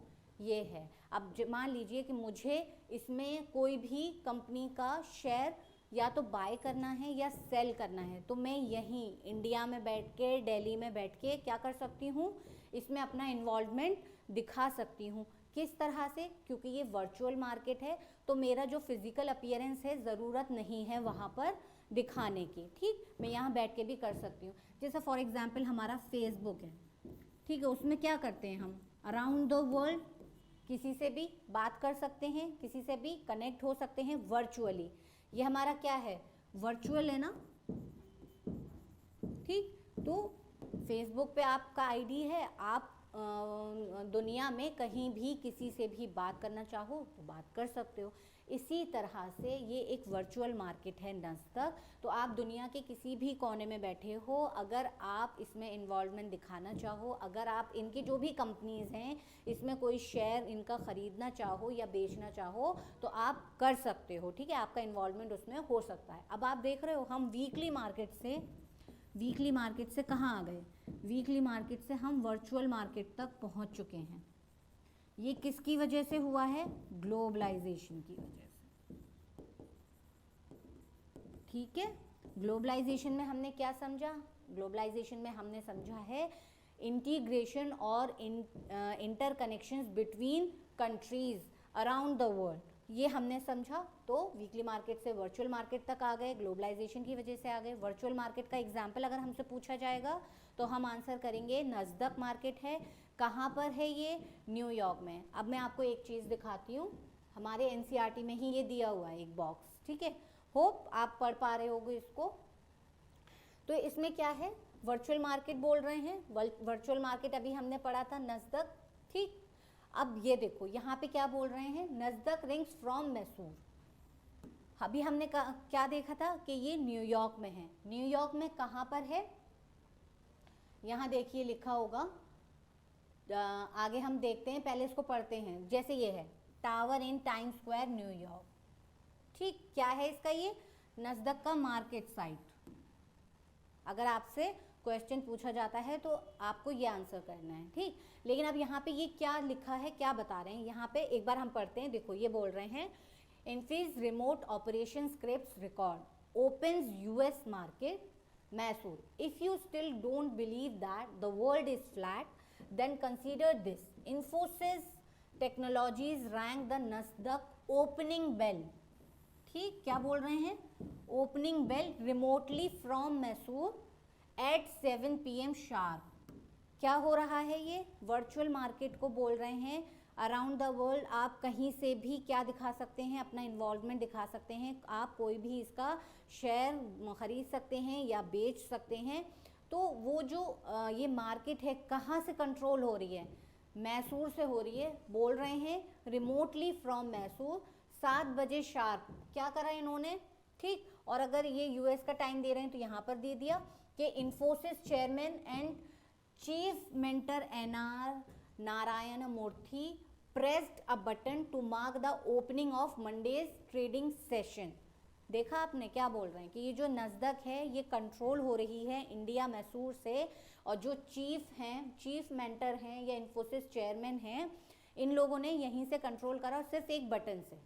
[SPEAKER 1] ये है। अब मान लीजिए कि मुझे इसमें कोई भी कंपनी का शेयर या तो बाय करना है या सेल करना है, तो मैं यहीं इंडिया में बैठ के, दिल्ली में बैठ के क्या कर सकती हूँ, इसमें अपना इन्वॉल्वमेंट दिखा सकती हूँ। किस तरह से, क्योंकि ये वर्चुअल मार्केट है तो मेरा जो फिजिकल अपीयरेंस है ज़रूरत नहीं है वहाँ पर दिखाने की, ठीक। मैं यहाँ बैठ के भी कर सकती हूँ। जैसे फॉर एग्जांपल हमारा फेसबुक है, ठीक है, उसमें क्या करते हैं हम, अराउंड द वर्ल्ड किसी से भी बात कर सकते हैं, किसी से भी कनेक्ट हो सकते हैं वर्चुअली। ये हमारा क्या है, वर्चुअल है ना, ठीक। तो फेसबुक पे आपका आईडी है, आप दुनिया में कहीं भी किसी से भी बात करना चाहो तो बात कर सकते हो। इसी तरह से ये एक वर्चुअल मार्केट है नस्दक। तो आप दुनिया के किसी भी कोने में बैठे हो, अगर आप इसमें इन्वॉल्वमेंट दिखाना चाहो, अगर आप इनकी जो भी कंपनीज़ हैं इसमें कोई शेयर इनका ख़रीदना चाहो या बेचना चाहो तो आप कर सकते हो, ठीक है, आपका इन्वॉल्वमेंट उसमें हो सकता है। अब आप देख रहे हो हम वीकली मार्केट से कहाँ आ गए, वीकली मार्केट से हम वर्चुअल मार्केट तक पहुँच चुके हैं। ये किसकी वजह से हुआ है, ग्लोबलाइजेशन की वजह से, ठीक है। ग्लोबलाइजेशन में हमने क्या समझा, ग्लोबलाइजेशन में हमने समझा है इंटीग्रेशन और interconnections between countries around the world, ये हमने समझा। तो वीकली मार्केट से वर्चुअल मार्केट तक आ गए, ग्लोबलाइजेशन की वजह से आ गए। वर्चुअल मार्केट का एग्जाम्पल अगर हमसे पूछा जाएगा तो हम आंसर करेंगे नस्दक मार्केट है। कहाँ पर है ये, न्यूयॉर्क में। अब मैं आपको एक चीज़ दिखाती हूँ, हमारे एनसीईआरटी में ही ये दिया हुआ है एक बॉक्स, ठीक है, होप आप पढ़ पा रहे होगे इसको। तो इसमें क्या है, वर्चुअल मार्केट बोल रहे हैं, वर्चुअल मार्केट अभी हमने पढ़ा था नस्दक, ठीक। अब ये देखो यहाँ पे क्या बोल रहे हैं, नस्दक रिंग्स फ्रॉम मैसूर। अभी हमने क्या देखा था कि ये न्यूयॉर्क में है, न्यूयॉर्क में कहाँ पर है, यहाँ देखिए लिखा होगा, आगे हम देखते हैं, पहले इसको पढ़ते हैं। जैसे ये है tower in time square New York, ठीक। क्या है इसका, ये नस्दक का मार्केट साइट। अगर आपसे क्वेश्चन पूछा जाता है तो आपको ये आंसर करना है, ठीक। लेकिन अब यहाँ पे ये क्या लिखा है, क्या बता रहे हैं यहाँ पे, एक बार हम पढ़ते हैं। देखो ये बोल रहे हैं, Infy's remote operation script record opens US market Mysore. If you still don't believe that the world is flat, then consider this, Infosys technologies rank the Nasdaq opening bell, ठीक। क्या बोल रहे हैं, opening bell remotely from Mysore at 7 PM sharp. क्या हो रहा है, ये वर्चुअल मार्केट को बोल रहे हैं, अराउंड द वर्ल्ड आप कहीं से भी क्या दिखा सकते हैं, अपना इन्वॉल्वमेंट दिखा सकते हैं, आप कोई भी इसका शेयर खरीद सकते हैं या बेच सकते हैं। तो वो जो ये मार्केट है कहाँ से कंट्रोल हो रही है, मैसूर से हो रही है। बोल रहे हैं रिमोटली फ्रॉम मैसूर, 7 बजे शार्प। क्या करा इन्होंने, ठीक। और अगर ये यूएस का टाइम दे रहे हैं तो यहाँ पर दे दिया कि Infosys chairman and chief mentor NR Narayana Murthy pressed a button to mark the opening of Monday's trading session. देखा आपने, क्या बोल रहे हैं कि ये जो नस्दक है ये कंट्रोल हो रही है इंडिया मैसूर से, और जो चीफ हैं, चीफ मेंटर हैं या इन्फोसिस चेयरमैन हैं, इन लोगों ने यहीं से कंट्रोल करा सिर्फ एक बटन से।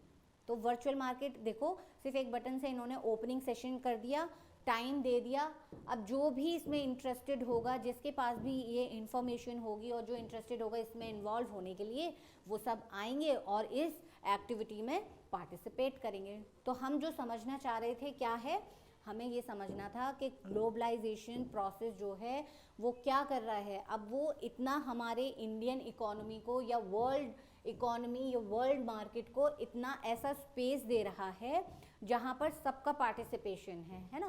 [SPEAKER 1] तो वर्चुअल मार्केट देखो, सिर्फ एक बटन से इन्होंने ओपनिंग सेशन कर दिया, टाइम दे दिया। अब जो भी इसमें इंटरेस्टेड होगा, जिसके पास भी ये इन्फॉर्मेशन होगी और जो इंटरेस्टेड होगा इसमें इन्वॉल्व होने के लिए, वो सब आएंगे और इस एक्टिविटी में पार्टिसिपेट करेंगे। तो हम जो समझना चाह रहे थे क्या है, हमें ये समझना था कि ग्लोबलाइजेशन प्रोसेस जो है वो क्या कर रहा है। अब वो इतना हमारे इंडियन इकोनॉमी को या वर्ल्ड इकोनॉमी या वर्ल्ड मार्केट को इतना ऐसा स्पेस दे रहा है जहाँ पर सबका पार्टिसिपेशन है ना।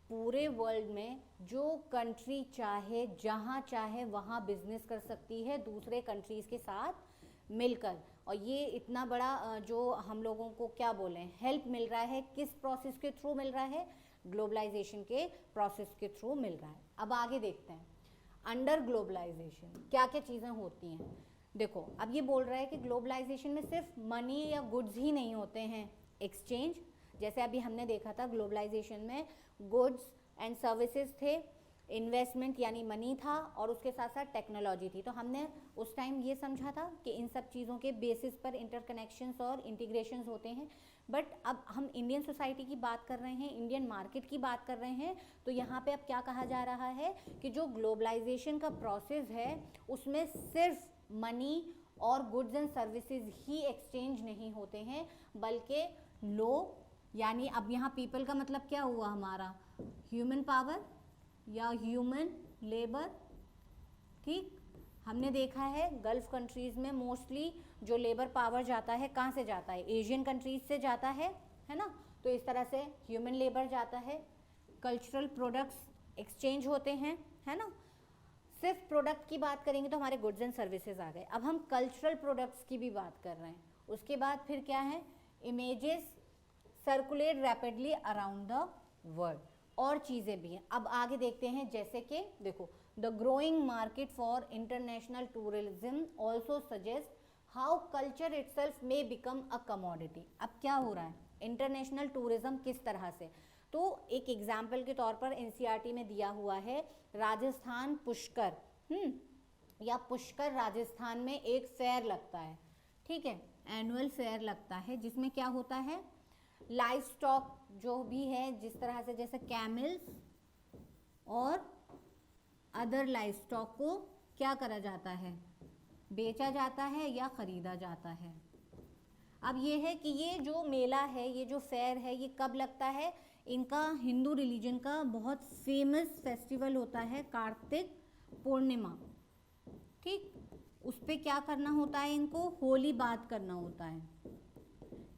[SPEAKER 1] पूरे वर्ल्ड में जो कंट्री चाहे जहाँ चाहे वहाँ बिजनेस कर सकती है दूसरे कंट्रीज़ के साथ मिलकर। और ये इतना बड़ा जो हम लोगों को क्या बोलें हेल्प मिल रहा है, किस प्रोसेस के थ्रू मिल रहा है, ग्लोबलाइजेशन के प्रोसेस के थ्रू मिल रहा है। अब आगे देखते हैं अंडर ग्लोबलाइजेशन क्या क्या चीज़ें होती हैं। देखो अब ये बोल रहा है कि ग्लोबलाइजेशन में सिर्फ मनी या गुड्स ही नहीं होते हैं, एक्सचेंज, जैसे अभी हमने देखा था ग्लोबलाइजेशन में गुड्स एंड सर्विसेज थे, इन्वेस्टमेंट यानी मनी था, और उसके साथ साथ टेक्नोलॉजी थी। तो हमने उस टाइम ये समझा था कि इन सब चीज़ों के बेसिस पर इंटरकनेक्शंस और इंटीग्रेशंस होते हैं। बट अब हम इंडियन सोसाइटी की बात कर रहे हैं, इंडियन मार्केट की बात कर रहे हैं, तो यहाँ पे अब क्या कहा जा रहा है कि जो ग्लोबलाइजेशन का प्रोसेस है उसमें सिर्फ मनी और goods and services he exchange नहीं होते हैं, बल्कि लोग, यानी अब यहाँ पीपल का मतलब क्या हुआ हमारा, ह्यूमन पावर या ह्यूमन लेबर। ठीक, हमने देखा है गल्फ कंट्रीज़ में मोस्टली जो लेबर पावर जाता है कहाँ से जाता है, एशियन कंट्रीज से जाता है ना। तो इस तरह से ह्यूमन लेबर जाता है, कल्चरल प्रोडक्ट्स एक्सचेंज होते हैं, है ना। सिर्फ प्रोडक्ट की बात करेंगे तो हमारे गुड्स एंड सर्विसेज आ गए। अब हम कल्चरल प्रोडक्ट्स की भी बात कर रहे हैं। उसके बाद फिर क्या है, images circulate rapidly around the world, और चीज़ें भी हैं। अब आगे देखते हैं, जैसे कि देखो the growing market for international tourism also suggest how culture itself may become a commodity. अब क्या हो रहा है, इंटरनेशनल टूरिज्म किस तरह से, तो एक एग्जाम्पल के तौर पर एनसीईआरटी में दिया हुआ है राजस्थान पुष्कर, या पुष्कर राजस्थान में एक फेयर लगता है, ठीक है, एनुअल फेयर लगता है, जिसमें क्या होता है, लाइफ स्टॉक जो भी है जिस तरह से, जैसे कैमल्स और अदर लाइफ स्टॉक को क्या करा जाता है, बेचा जाता है या ख़रीदा जाता है। अब ये है कि ये जो मेला है, ये जो फेयर है, ये कब लगता है, इनका हिंदू रिलीजन का बहुत फेमस फेस्टिवल होता है कार्तिक पूर्णिमा, ठीक, उस पर क्या करना होता है, इनको होली बात करना होता है।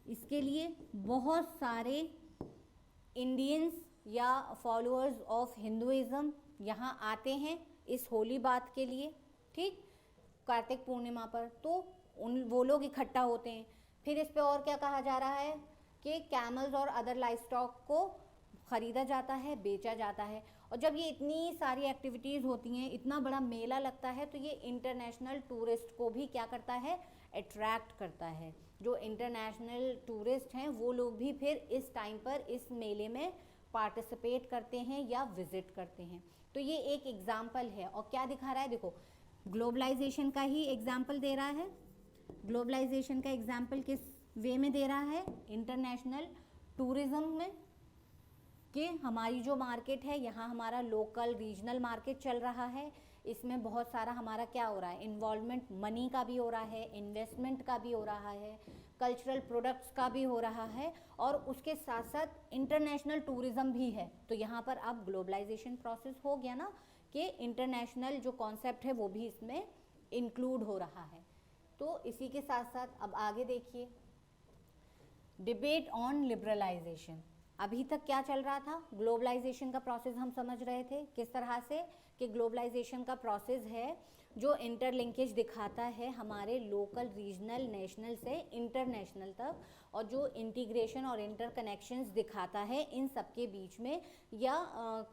[SPEAKER 1] इसके लिए बहुत सारे इंडियंस या फॉलोअर्स ऑफ हिंदुइज्म यहाँ आते हैं इस होली बात के लिए, ठीक, कार्तिक पूर्णिमा पर, तो वो लोग इकट्ठा होते हैं। फिर इस पे और क्या कहा जा रहा है कि कैमल्स और अदर लाइफ स्टॉक को ख़रीदा जाता है, बेचा जाता है। और जब ये इतनी सारी एक्टिविटीज़ होती हैं, इतना बड़ा मेला लगता है, तो ये इंटरनेशनल टूरिस्ट को भी क्या करता है, अट्रैक्ट करता है। जो इंटरनेशनल टूरिस्ट हैं वो लोग भी फिर इस टाइम पर इस मेले में पार्टिसिपेट करते हैं या विज़िट करते हैं। तो ये एक एग्जाम्पल है। और क्या दिखा रहा है, देखो ग्लोबलाइजेशन का ही एग्जाम्पल दे रहा है। ग्लोबलाइजेशन का एग्जाम्पल किस वे में दे रहा है, इंटरनेशनल टूरिज़्म में, कि हमारी जो मार्केट है यहाँ हमारा लोकल रीजनल मार्केट चल रहा है, इसमें बहुत सारा हमारा क्या हो रहा है, इन्वॉल्वमेंट मनी का भी हो रहा है, इन्वेस्टमेंट का भी हो रहा है, कल्चरल प्रोडक्ट्स का भी हो रहा है, और उसके साथ साथ इंटरनेशनल टूरिज़्म भी है। तो यहाँ पर अब ग्लोबलाइजेशन प्रोसेस हो गया ना, कि इंटरनेशनल जो कॉन्सेप्ट है वो भी इसमें इंक्लूड हो रहा है। तो इसी के साथ साथ अब आगे देखिए, डिबेट ऑन लिबरलाइजेशन। अभी तक क्या चल रहा था, ग्लोबलाइजेशन का प्रोसेस हम समझ रहे थे किस तरह से, कि ग्लोबलाइजेशन का प्रोसेस है जो इंटरलिंकेज दिखाता है हमारे लोकल, रीजनल, नेशनल से इंटरनेशनल तक, और जो इंटीग्रेशन और इंटरकनेक्शंस दिखाता है इन सब के बीच में या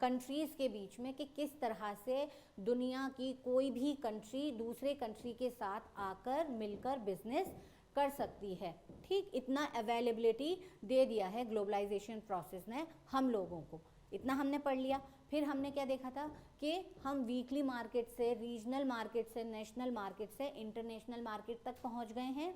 [SPEAKER 1] कंट्रीज़ के बीच में, कि किस तरह से दुनिया की कोई भी कंट्री दूसरे कंट्री के साथ आकर मिलकर बिजनेस कर सकती है। ठीक, इतना अवेलेबिलिटी दे दिया है ग्लोबलाइजेशन प्रोसेस ने हम लोगों को, इतना हमने पढ़ लिया। फिर हमने क्या देखा था कि हम वीकली मार्केट से, रीजनल मार्केट से, नेशनल मार्केट से इंटरनेशनल मार्केट तक पहुंच गए हैं,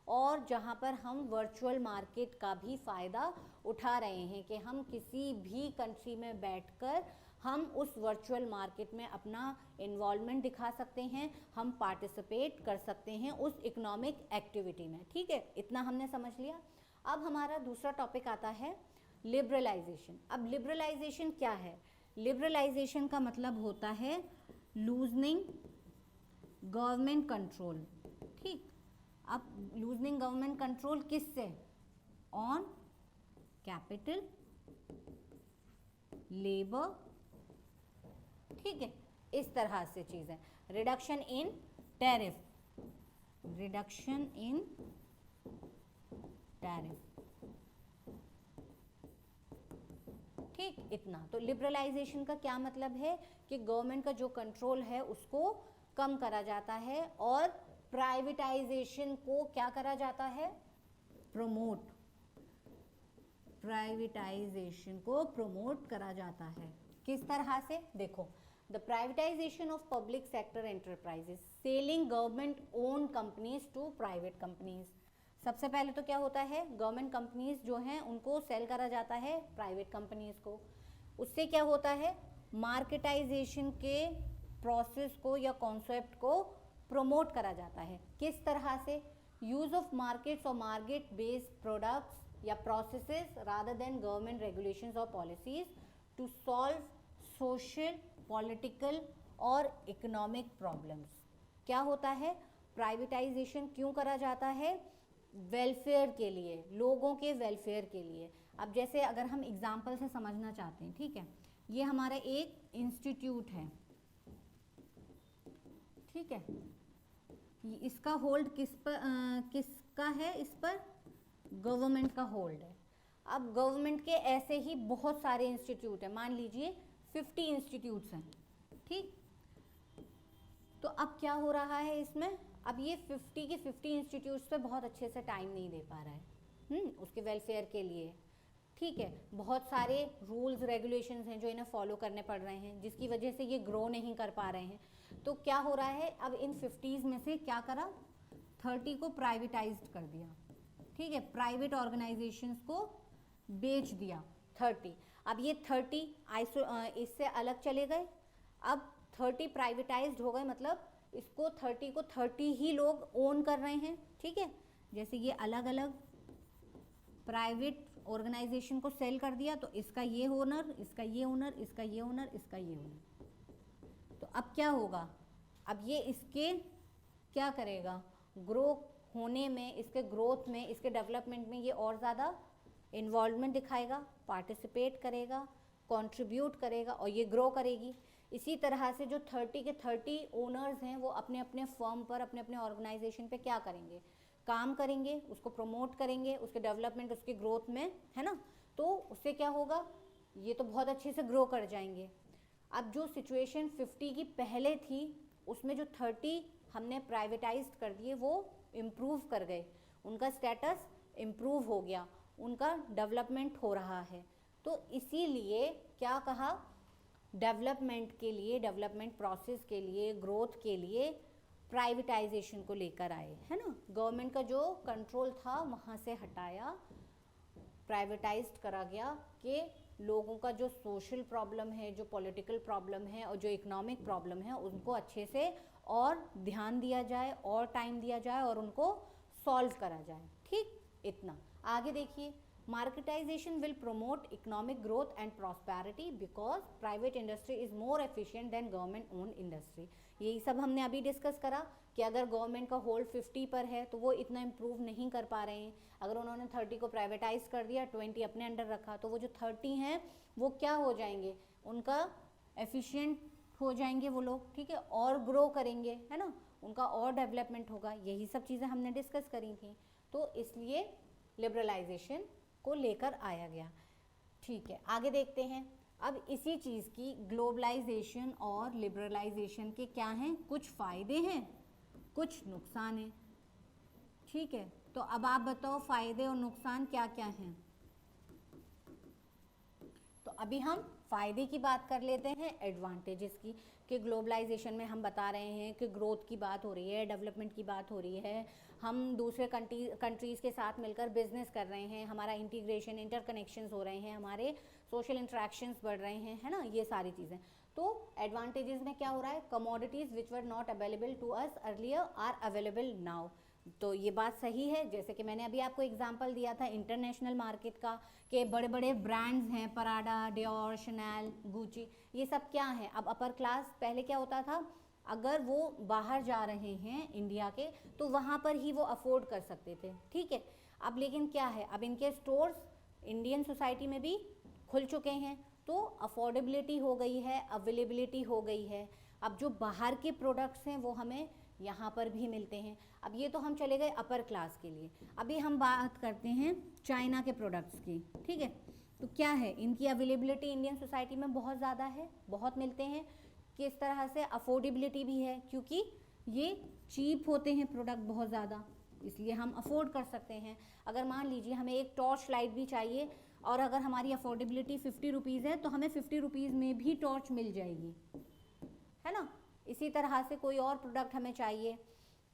[SPEAKER 1] और जहां पर हम वर्चुअल मार्केट का भी फ़ायदा उठा रहे हैं, कि हम किसी भी कंट्री में बैठकर हम उस वर्चुअल मार्केट में अपना इन्वॉल्वमेंट दिखा सकते हैं, हम पार्टिसिपेट कर सकते हैं उस इकोनॉमिक एक्टिविटी में। ठीक है, इतना हमने समझ लिया। अब हमारा दूसरा टॉपिक आता है लिबरलाइजेशन। अब लिबरलाइजेशन क्या है? लिबरलाइजेशन का मतलब होता है लूजनिंग गवर्नमेंट कंट्रोल। ठीक, अब लूजनिंग गवर्नमेंट कंट्रोल किससे? ऑन कैपिटल, लेबर, ठीक है, इस तरह से चीजें। Reduction in tariff, reduction in tariff, ठीक, इतना। तो लिबरलाइजेशन का क्या मतलब है कि गवर्नमेंट का जो कंट्रोल है उसको कम करा जाता है और प्राइवेटाइजेशन को क्या करा जाता है? प्रमोट, प्राइवेटाइजेशन को प्रमोट करा जाता है। किस तरह से? देखो, the privatization of public sector enterprises, selling government own companies to private companies. सबसे पहले तो क्या होता है? गवर्नमेंट कंपनीज जो हैं उनको सेल करा जाता है प्राइवेट कंपनीज को। उससे क्या होता है? मार्केटाइजेशन के प्रोसेस को या कॉन्सेप्ट को प्रमोट करा जाता है। किस तरह से? यूज ऑफ मार्केट्स और मार्केट बेस्ड प्रोडक्ट्स या processes rather than government regulations और policies to solve social, political और इकोनॉमिक प्रॉब्लम्स। क्या होता है? प्राइवेटाइजेशन क्यों करा जाता है? वेलफेयर के लिए, लोगों के वेलफेयर के लिए। अब जैसे अगर हम एग्जाम्पल से समझना चाहते हैं, ठीक है, ये हमारा एक इंस्टीट्यूट है, ठीक है, इसका होल्ड किसका है? इस पर गवर्नमेंट का होल्ड है। अब गवर्नमेंट के ऐसे ही बहुत सारे इंस्टीट्यूट हैं, मान लीजिए 50 इंस्टीट्यूट्स हैं, ठीक। तो अब क्या हो रहा है इसमें? अब ये 50 के 50 इंस्टीट्यूट्स पे बहुत अच्छे से टाइम नहीं दे पा रहा है उसके वेलफेयर के लिए, ठीक है। बहुत सारे रूल्स रेगुलेशंस हैं जो इन्हें फॉलो करने पड़ रहे हैं, जिसकी वजह से ये ग्रो नहीं कर पा रहे हैं। तो क्या हो रहा है? अब इन 50s में से क्या करा? 30 को प्राइवेटाइज्ड कर दिया, ठीक है, प्राइवेट ऑर्गेनाइजेशंस को बेच दिया 30। अब ये 30 इससे अलग चले गए। अब 30 प्राइवेटाइज्ड हो गए, मतलब इसको 30 को 30 ही लोग ओन कर रहे हैं, ठीक है। जैसे ये अलग अलग प्राइवेट ऑर्गेनाइजेशन को सेल कर दिया, तो इसका ये ओनर, इसका ये ओनर, इसका ये ओनर, इसका ये ओनर। तो अब क्या होगा? अब ये इसके क्या करेगा? ग्रो होने में, इसके ग्रोथ में, इसके डेवलपमेंट में ये और ज़्यादा इन्वॉल्वमेंट दिखाएगा, पार्टिसिपेट करेगा, कंट्रीब्यूट करेगा और ये ग्रो करेगी। इसी तरह से जो 30 के 30 ओनर्स हैं वो अपने अपने फर्म पर, अपने अपने ऑर्गेनाइजेशन पे क्या करेंगे? काम करेंगे, उसको प्रमोट करेंगे, उसके डेवलपमेंट, उसके ग्रोथ में, है ना। तो उससे क्या होगा? ये तो बहुत अच्छे से ग्रो कर जाएंगे। अब जो सिचुएशन 50 की पहले थी उसमें जो 30 हमने प्राइवेटाइज्ड कर दिए वो इम्प्रूव कर गए, उनका स्टेटस इम्प्रूव हो गया, उनका डेवलपमेंट हो रहा है। तो इसीलिए क्या कहा? डेवलपमेंट के लिए, डेवलपमेंट प्रोसेस के लिए, ग्रोथ के लिए प्राइवेटाइजेशन को लेकर आए, है ना। गवर्नमेंट का जो कंट्रोल था वहाँ से हटाया, प्राइवेटाइज्ड करा गया कि लोगों का जो सोशल प्रॉब्लम है, जो पॉलिटिकल प्रॉब्लम है और जो इकोनॉमिक प्रॉब्लम है उनको अच्छे से और ध्यान दिया जाए और टाइम दिया जाए और उनको सॉल्व करा जाए, ठीक। इतना। आगे देखिए, marketization will promote economic growth and prosperity because private industry is more efficient than government owned industry। यही सब हमने अभी डिस्कस करा कि अगर गवर्नमेंट का होल्ड 50 पर है तो वो इतना इम्प्रूव नहीं कर पा रहे हैं। अगर उन्होंने 30 को प्राइवेटाइज कर दिया, 20 अपने अंडर रखा, तो वो जो 30 हैं वो क्या हो जाएंगे? उनका एफिशिएंट हो जाएंगे वो लोग, ठीक है, और ग्रो करेंगे, है ना, उनका और डेवलपमेंट होगा। यही सब चीज़ें हमने डिस्कस करी थी। तो इसलिए लिबरलाइजेशन को लेकर आया गया, ठीक है। आगे देखते हैं। अब इसी चीज़ की ग्लोबलाइजेशन और लिबरलाइजेशन के क्या हैं? कुछ फ़ायदे हैं, कुछ नुकसान हैं, ठीक है। तो अब आप बताओ फ़ायदे और नुकसान क्या क्या हैं। तो अभी हम फ़ायदे की बात कर लेते हैं, एडवांटेजेस की, कि ग्लोबलाइजेशन में हम बता रहे हैं कि ग्रोथ की बात हो रही है, डेवलपमेंट की बात हो रही है, हम दूसरे कंट्रीज़ के साथ मिलकर बिजनेस कर रहे हैं, हमारा इंटीग्रेशन, इंटरकनेक्शंस हो रहे हैं, हमारे सोशल इंट्रैक्शंस बढ़ रहे हैं, है ना, ये सारी चीज़ें। तो एडवांटेजेस में क्या हो रहा है? Commodities which were not available to us earlier are available now. तो ये बात सही है, जैसे कि मैंने अभी आपको एग्जांपल दिया था इंटरनेशनल मार्केट का, कि बड़े बड़े ब्रांड्स हैं, पराडा, डियोर, शनैल, गुची, ये सब क्या है, अब अपर क्लास पहले क्या होता था, अगर वो बाहर जा रहे हैं इंडिया के तो वहाँ पर ही वो अफोर्ड कर सकते थे, ठीक है। अब लेकिन क्या है, अब इनके स्टोर्स इंडियन सोसाइटी में भी खुल चुके हैं, तो अफोर्डेबिलिटी हो गई है, अवेलेबिलिटी हो गई है। अब जो बाहर के प्रोडक्ट्स हैं वो हमें यहाँ पर भी मिलते हैं। अब ये तो हम चले गए अपर क्लास के लिए, अभी हम बात करते हैं चाइना के प्रोडक्ट्स की, ठीक है। तो क्या है, इनकी अवेलेबिलिटी इंडियन सोसाइटी में बहुत ज़्यादा है, बहुत मिलते हैं। किस तरह से, अफोर्डेबिलिटी भी है, क्योंकि ये चीप होते हैं प्रोडक्ट बहुत ज़्यादा, इसलिए हम अफोर्ड कर सकते हैं। अगर मान लीजिए हमें एक टॉर्च लाइट भी चाहिए और अगर हमारी अफोर्डेबिलिटी 50 रुपीज़ है तो हमें 50 रुपीज़ में भी टॉर्च मिल जाएगी, है ना। इसी तरह से कोई और प्रोडक्ट हमें चाहिए,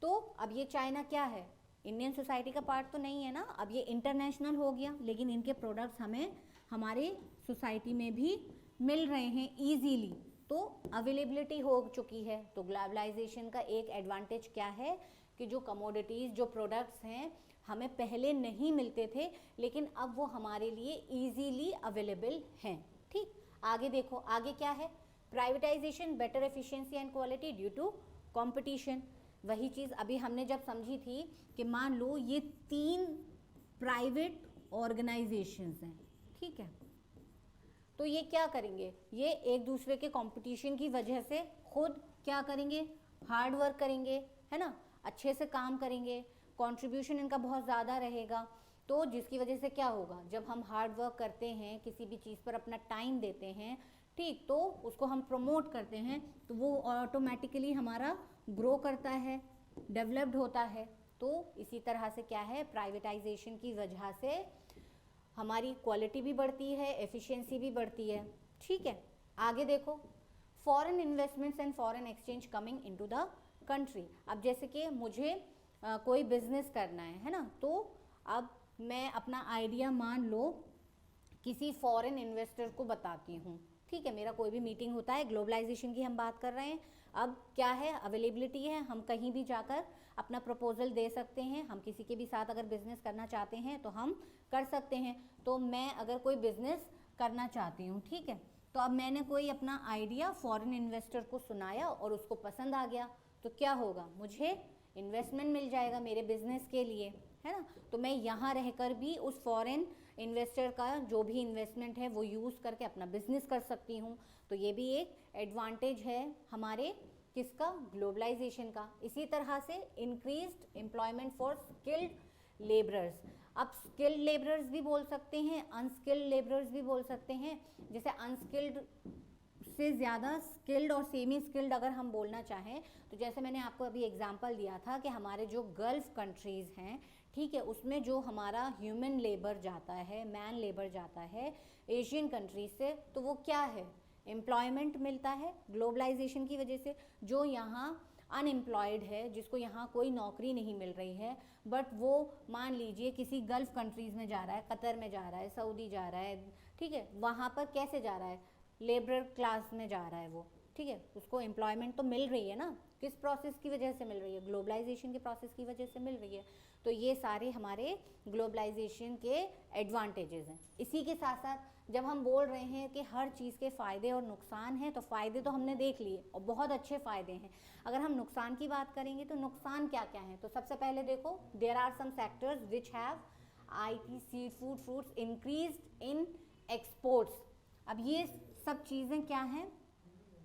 [SPEAKER 1] तो अब ये चाइना क्या है, इंडियन सोसाइटी का पार्ट तो नहीं है ना, अब ये इंटरनेशनल हो गया, लेकिन इनके प्रोडक्ट्स हमें हमारे सोसाइटी में भी मिल रहे हैं ईजीली, तो अवेलेबिलिटी हो चुकी है। तो ग्लोबलाइजेशन का एक एडवांटेज क्या है कि जो कमोडिटीज़, जो प्रोडक्ट्स हैं हमें पहले नहीं मिलते थे, लेकिन अब वो हमारे लिए ईजीली अवेलेबल हैं, ठीक। आगे देखो, आगे क्या है, privatization, better efficiency and quality due to competition. वही चीज़ अभी हमने जब समझी थी कि मान लो ये 3 प्राइवेट ऑर्गेनाइजेशंस हैं, ठीक है, तो ये क्या करेंगे, ये एक दूसरे के कंपटीशन की वजह से खुद क्या करेंगे, हार्ड वर्क करेंगे, है ना, अच्छे से काम करेंगे, कंट्रीब्यूशन इनका बहुत ज़्यादा रहेगा। तो जिसकी वजह से क्या होगा, जब हम हार्ड वर्क करते हैं, किसी भी चीज़ पर अपना टाइम देते हैं, ठीक, तो उसको हम प्रमोट करते हैं, तो वो ऑटोमेटिकली हमारा ग्रो करता है, डेवलप्ड होता है। तो इसी तरह से क्या है, प्राइवेटाइजेशन की वजह से हमारी क्वालिटी भी बढ़ती है, एफिशिएंसी भी बढ़ती है, ठीक है। आगे देखो, foreign investments and foreign exchange coming into the country. अब जैसे कि मुझे कोई बिजनेस करना है ना, तो अब मैं अपना आइडिया मान लो किसी फॉरेन इन्वेस्टर को बताती हूँ, ठीक है, मेरा कोई भी मीटिंग होता है, ग्लोबलाइजेशन की हम बात कर रहे हैं, अब क्या है, अवेलेबिलिटी है, हम कहीं भी जाकर अपना प्रपोजल दे सकते हैं, हम किसी के भी साथ अगर बिजनेस करना चाहते हैं तो हम कर सकते हैं। तो मैं अगर कोई बिजनेस करना चाहती हूँ, ठीक है, तो अब मैंने कोई अपना आइडिया फॉरेन इन्वेस्टर को सुनाया और उसको पसंद आ गया, तो क्या होगा, मुझे इन्वेस्टमेंट मिल जाएगा मेरे बिजनेस के लिए, है ना। तो मैं यहाँ रहकर भी उस फॉरेन इन्वेस्टर का जो भी इन्वेस्टमेंट है वो यूज़ करके अपना बिजनेस कर सकती हूँ। तो ये भी एक एडवांटेज है हमारे किसका, ग्लोबलाइजेशन का। इसी तरह से increased employment for skilled labourers. अब स्किल्ड लेबरर्स भी बोल सकते हैं, अनस्किल्ड लेबरर्स भी बोल सकते हैं। जैसे अनस्किल्ड से ज़्यादा स्किल्ड और सेमी स्किल्ड अगर हम बोलना चाहें, तो जैसे मैंने आपको अभी एग्जांपल दिया था कि हमारे जो गल्फ़ कंट्रीज़ हैं, ठीक है, उसमें जो हमारा ह्यूमन लेबर जाता है, मैन लेबर जाता है एशियन कंट्रीज से, तो वो क्या है, एम्प्लॉयमेंट मिलता है ग्लोबलाइजेशन की वजह से। जो यहाँ अनएम्प्लॉयड है, जिसको यहाँ कोई नौकरी नहीं मिल रही है, बट वो मान लीजिए किसी गल्फ़ कंट्रीज़ में जा रहा है, कतर में जा रहा है, सऊदी जा रहा है, ठीक है, वहाँ पर कैसे जा रहा है, लेबर क्लास में जा रहा है वो, ठीक है, उसको एम्प्लॉयमेंट तो मिल रही है ना, किस प्रोसेस की वजह से मिल रही है, ग्लोबलाइजेशन के प्रोसेस की वजह से मिल रही है। तो ये सारे हमारे ग्लोबलाइजेशन के एडवांटेजेस हैं। इसी के साथ साथ जब हम बोल रहे हैं कि हर चीज़ के फ़ायदे और नुकसान हैं, तो फ़ायदे तो हमने देख लिए और बहुत अच्छे फ़ायदे हैं। अगर हम नुकसान की बात करेंगे तो नुकसान क्या क्या हैं, तो सबसे पहले देखो, there are some sectors which have IT, seafood, fruits increased in exports. अब ये सब चीज़ें क्या हैं,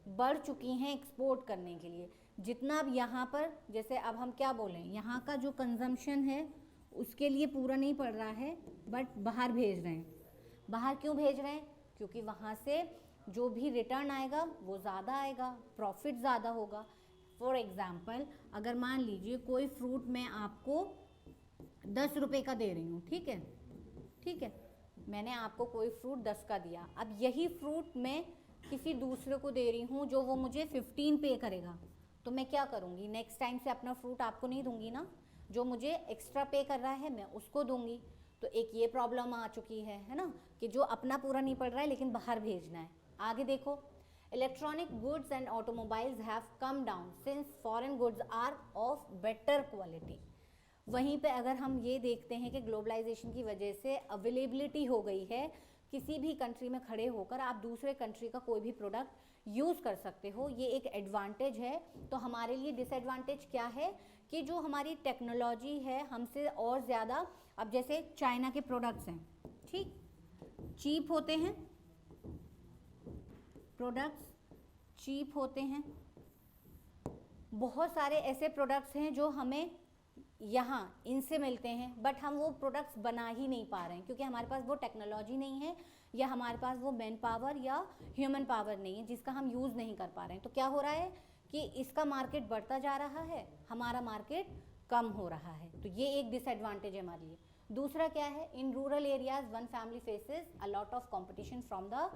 [SPEAKER 1] बढ़ चुकी हैं एक्सपोर्ट करने के लिए। जितना अब यहाँ पर, जैसे अब हम क्या बोलें, यहाँ का जो कंजम्पशन है उसके लिए पूरा नहीं पड़ रहा है, बट बाहर भेज रहे हैं। बाहर क्यों भेज रहे हैं, क्योंकि वहाँ से जो भी रिटर्न आएगा वो ज़्यादा आएगा, प्रॉफिट ज़्यादा होगा। फॉर एग्ज़ाम्पल, अगर मान लीजिए कोई फ्रूट मैं आपको 10 रुपये का दे रही हूँ, ठीक है, ठीक है, मैंने आपको कोई फ्रूट 10 का दिया, अब यही फ्रूट मैं किसी दूसरे को दे रही हूँ जो वो मुझे 15 पे करेगा, तो मैं क्या करूँगी, नेक्स्ट टाइम से अपना फ्रूट आपको नहीं दूंगी ना, जो मुझे एक्स्ट्रा पे कर रहा है मैं उसको दूंगी। तो एक ये प्रॉब्लम आ चुकी है ना, कि जो अपना पूरा नहीं पड़ रहा है लेकिन बाहर भेजना है। आगे देखो, electronic goods and automobiles have come down since foreign goods are of better quality. वहीं पे अगर हम ये देखते हैं कि ग्लोबलाइजेशन की वजह से अवेलेबिलिटी हो गई है, किसी भी कंट्री में खड़े होकर आप दूसरे कंट्री का कोई भी प्रोडक्ट यूज़ कर सकते हो, ये एक एडवांटेज है। तो हमारे लिए डिसएडवांटेज क्या है कि जो हमारी टेक्नोलॉजी है हमसे और ज़्यादा, अब जैसे चाइना के प्रोडक्ट्स हैं, ठीक, चीप होते हैं, प्रोडक्ट्स चीप होते हैं, बहुत सारे ऐसे प्रोडक्ट्स हैं जो हमें यहाँ इनसे मिलते हैं, बट हम वो प्रोडक्ट्स बना ही नहीं पा रहे हैं क्योंकि हमारे पास वो टेक्नोलॉजी नहीं है या हमारे पास वो मैन पावर या ह्यूमन पावर नहीं है जिसका हम यूज़ नहीं कर पा रहे हैं। तो क्या हो रहा है कि इसका मार्केट बढ़ता जा रहा है, हमारा मार्केट कम हो रहा है। तो ये एक डिसएडवांटेज है हमारे लिए। दूसरा क्या है, in rural areas one family faces a lot of competition from the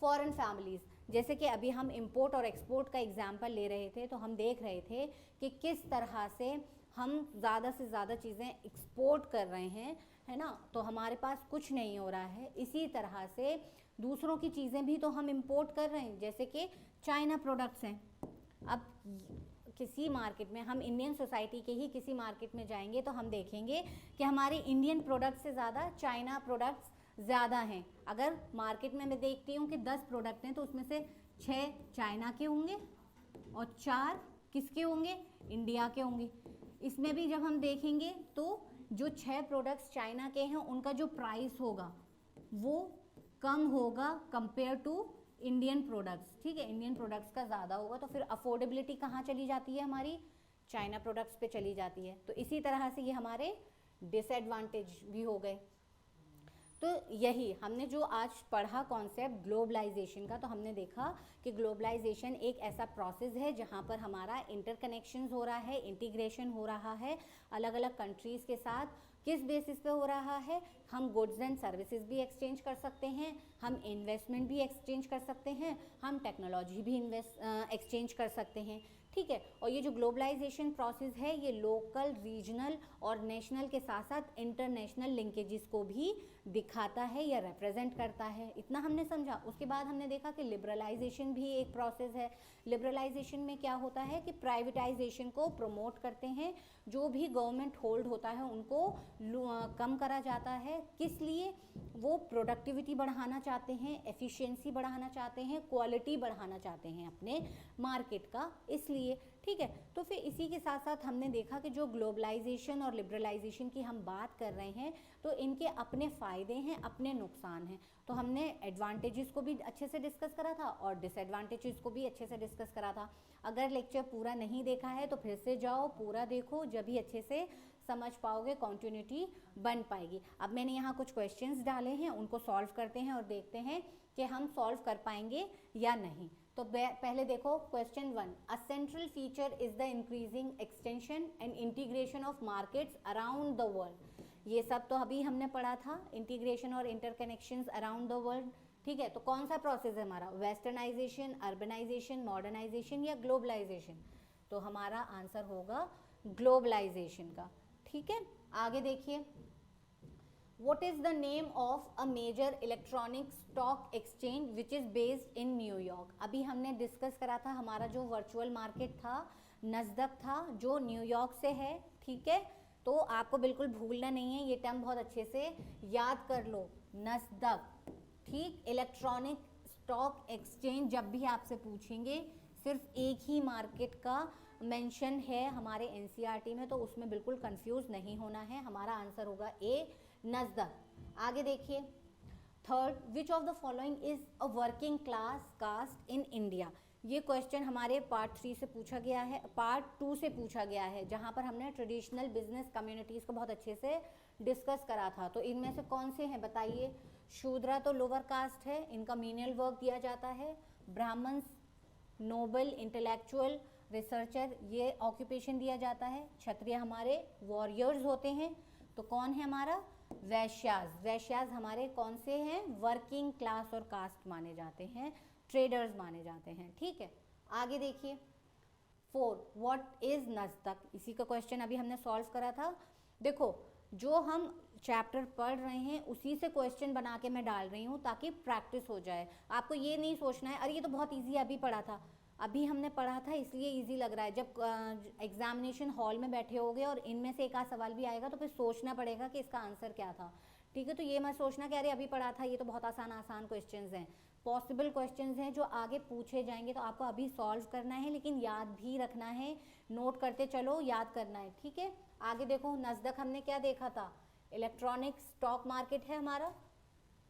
[SPEAKER 1] foreign families. जैसे कि अभी हम इंपोर्ट और एक्सपोर्ट का एग्जाम्पल ले रहे थे, तो हम देख रहे थे कि किस तरह से हम ज़्यादा से ज़्यादा चीज़ें एक्सपोर्ट कर रहे हैं, है ना, तो हमारे पास कुछ नहीं हो रहा है। इसी तरह से दूसरों की चीज़ें भी तो हम इंपोर्ट कर रहे हैं, जैसे कि चाइना प्रोडक्ट्स हैं। अब किसी मार्केट में, हम इंडियन सोसाइटी के ही किसी मार्केट में जाएंगे तो हम देखेंगे कि हमारे इंडियन प्रोडक्ट्स से ज़्यादा चाइना प्रोडक्ट्स ज़्यादा हैं। अगर मार्केट में मैं देखती हूँ कि 10 प्रोडक्ट हैं तो उसमें से 6 चाइना के होंगे और 4 किसके होंगे, इंडिया के होंगे। इसमें भी जब हम देखेंगे तो जो 6 प्रोडक्ट्स चाइना के हैं उनका जो प्राइस होगा वो कम होगा कंपेयर टू इंडियन प्रोडक्ट्स, ठीक है, इंडियन प्रोडक्ट्स का ज़्यादा होगा। तो फिर अफोर्डेबिलिटी कहाँ चली जाती है हमारी, चाइना प्रोडक्ट्स पे चली जाती है। तो इसी तरह से ये हमारे डिसएडवांटेज भी हो गए। तो यही हमने जो आज पढ़ा कॉन्सेप्ट ग्लोबलाइजेशन का, तो हमने देखा कि ग्लोबलाइजेशन एक ऐसा प्रोसेस है जहाँ पर हमारा इंटरकनेक्शंस हो रहा है, इंटीग्रेशन हो रहा है अलग अलग कंट्रीज़ के साथ। किस बेसिस पे हो रहा है, हम गुड्स एंड सर्विसेज भी एक्सचेंज कर सकते हैं, हम इन्वेस्टमेंट भी एक्सचेंज कर सकते हैं, हम टेक्नोलॉजी भी एक्सचेंज कर सकते हैं, ठीक है। और ये जो ग्लोबलाइजेशन प्रोसेस है ये लोकल, रीजनल और नेशनल के साथ साथ इंटरनेशनल लिंकेजेस को भी दिखाता है या रिप्रेजेंट करता है। इतना हमने समझा। उसके बाद हमने देखा कि लिबरलाइजेशन भी एक प्रोसेस है। लिबरलाइजेशन में क्या होता है कि प्राइवेटाइजेशन को प्रमोट करते हैं, जो भी गवर्नमेंट होल्ड होता है उनको कम करा जाता है। किस लिए, वो प्रोडक्टिविटी बढ़ाना चाहते हैं, एफिशिएंसी बढ़ाना चाहते हैं, क्वालिटी बढ़ाना चाहते हैं अपने मार्केट का, इसलिए, ठीक है। तो फिर इसी के साथ साथ हमने देखा कि जो ग्लोबलाइजेशन और लिबरलाइजेशन की हम बात कर रहे हैं तो इनके अपने फ़ायदे हैं, अपने नुकसान हैं। तो हमने एडवांटेजेस को भी अच्छे से डिस्कस करा था और डिसएडवांटेजेस को भी अच्छे से डिस्कस करा था। अगर लेक्चर पूरा नहीं देखा है तो फिर से जाओ, पूरा देखो, जब भी अच्छे से समझ पाओगे, कंटिन्यूटी बन पाएगी। अब मैंने यहाँ कुछ क्वेश्चंस डाले हैं, उनको सॉल्व करते हैं और देखते हैं कि हम सॉल्व कर पाएंगे या नहीं। तो पहले देखो question 1, a central feature is the increasing extension and integration of markets around the world. ये सब तो अभी हमने पढ़ा था, इंटीग्रेशन और इंटरकनेक्शंस अराउंड द वर्ल्ड, ठीक है। तो कौन सा प्रोसेस है हमारा, वेस्टर्नाइजेशन, अर्बनाइजेशन, मॉडर्नाइजेशन या ग्लोबलाइजेशन? तो हमारा आंसर होगा ग्लोबलाइजेशन का, ठीक है। आगे देखिए, What is the name of a major electronic stock exchange which is based in New York? अभी हमने डिस्कस करा था, हमारा जो वर्चुअल मार्केट था नस्दक था, जो न्यूयॉर्क से है, ठीक है। तो आपको बिल्कुल भूलना नहीं है, ये टर्म बहुत अच्छे से याद कर लो, नस्दक, ठीक। इलेक्ट्रॉनिक स्टॉक एक्सचेंज जब भी आपसे पूछेंगे सिर्फ एक ही मार्केट का मेंशन है हमारे एनसीईआरटी में, तो उसमें बिल्कुल कंफ्यूज नहीं होना है। हमारा आंसर होगा ए, नस्दक। आगे देखिए, third, which of the following is a working class cast in India? ये क्वेश्चन हमारे पार्ट 3 से पूछा गया है, पार्ट 2 से पूछा गया है, जहाँ पर हमने ट्रेडिशनल बिजनेस कम्युनिटीज़ को बहुत अच्छे से डिस्कस करा था। तो इनमें से कौन से हैं बताइए? शूद्रा तो लोअर कास्ट है, इनका मीनियल वर्क दिया जाता है। ब्राह्मण्स, नोबल, इंटेलेक्चुअल, रिसर्चर, ये ऑक्यूपेशन दिया जाता है। क्षत्रिय हमारे वॉरियर्स होते हैं। तो कौन है हमारा? वैश्यास। वैश्यास हमारे कौन से हैं? वर्किंग क्लास और कास्ट माने जाते हैं, ट्रेडर्स माने जाते हैं, ठीक है। आगे देखिए, 4, व्हाट इज नस्दक? इसी का क्वेश्चन अभी हमने सॉल्व करा था। देखो, जो हम चैप्टर पढ़ रहे हैं उसी से क्वेश्चन बना के मैं डाल रही हूँ ताकि प्रैक्टिस हो जाए। आपको ये नहीं सोचना है अरे ये तो बहुत ईजी अभी पढ़ा था, अभी हमने पढ़ा था इसलिए इजी लग रहा है। जब एग्जामिनेशन हॉल में बैठे होगे और इनमें से एक आध सवाल भी आएगा तो फिर सोचना पड़ेगा कि इसका आंसर क्या था, ठीक है। तो ये मत सोचना कि अरे अभी पढ़ा था, ये तो बहुत आसान आसान क्वेश्चंस हैं। पॉसिबल क्वेश्चंस हैं जो आगे पूछे जाएंगे, तो आपको अभी सॉल्व करना है, लेकिन याद भी रखना है, नोट करते चलो, याद करना है, ठीक है। आगे देखो, नस्दक हमने क्या देखा था, इलेक्ट्रॉनिक स्टॉक मार्केट है हमारा,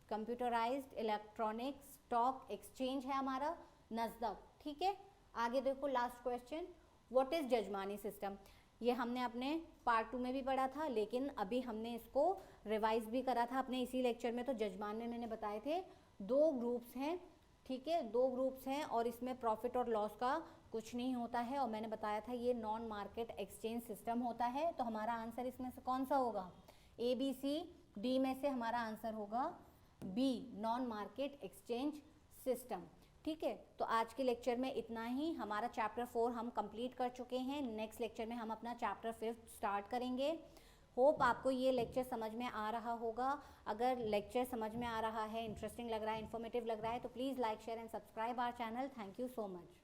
[SPEAKER 1] कंप्यूटराइज्ड इलेक्ट्रॉनिक स्टॉक एक्सचेंज है हमारा नस्दक, ठीक है। आगे देखो last question, what is jajmani system. ये हमने अपने पार्ट 2 में भी पढ़ा था, लेकिन अभी हमने इसको रिवाइज भी करा था अपने इसी लेक्चर में। तो जजमान में मैंने बताए थे 2 ग्रुप्स हैं, ठीक है, 2 ग्रुप्स हैं और इसमें प्रॉफिट और लॉस का कुछ नहीं होता है, और मैंने बताया था ये नॉन मार्केट एक्सचेंज सिस्टम होता है। तो हमारा आंसर इसमें से कौन सा होगा, ए बी सी डी में से हमारा आंसर होगा B, non market exchange system, ठीक है। तो आज के लेक्चर में इतना ही, हमारा चैप्टर 4 हम कंप्लीट कर चुके हैं। नेक्स्ट लेक्चर में हम अपना चैप्टर 5 स्टार्ट करेंगे। होप आपको ये लेक्चर समझ में आ रहा होगा। अगर लेक्चर समझ में आ रहा है, इंटरेस्टिंग लग रहा है, इन्फॉर्मेटिव लग रहा है, तो please like share and subscribe our channel. Thank you so much.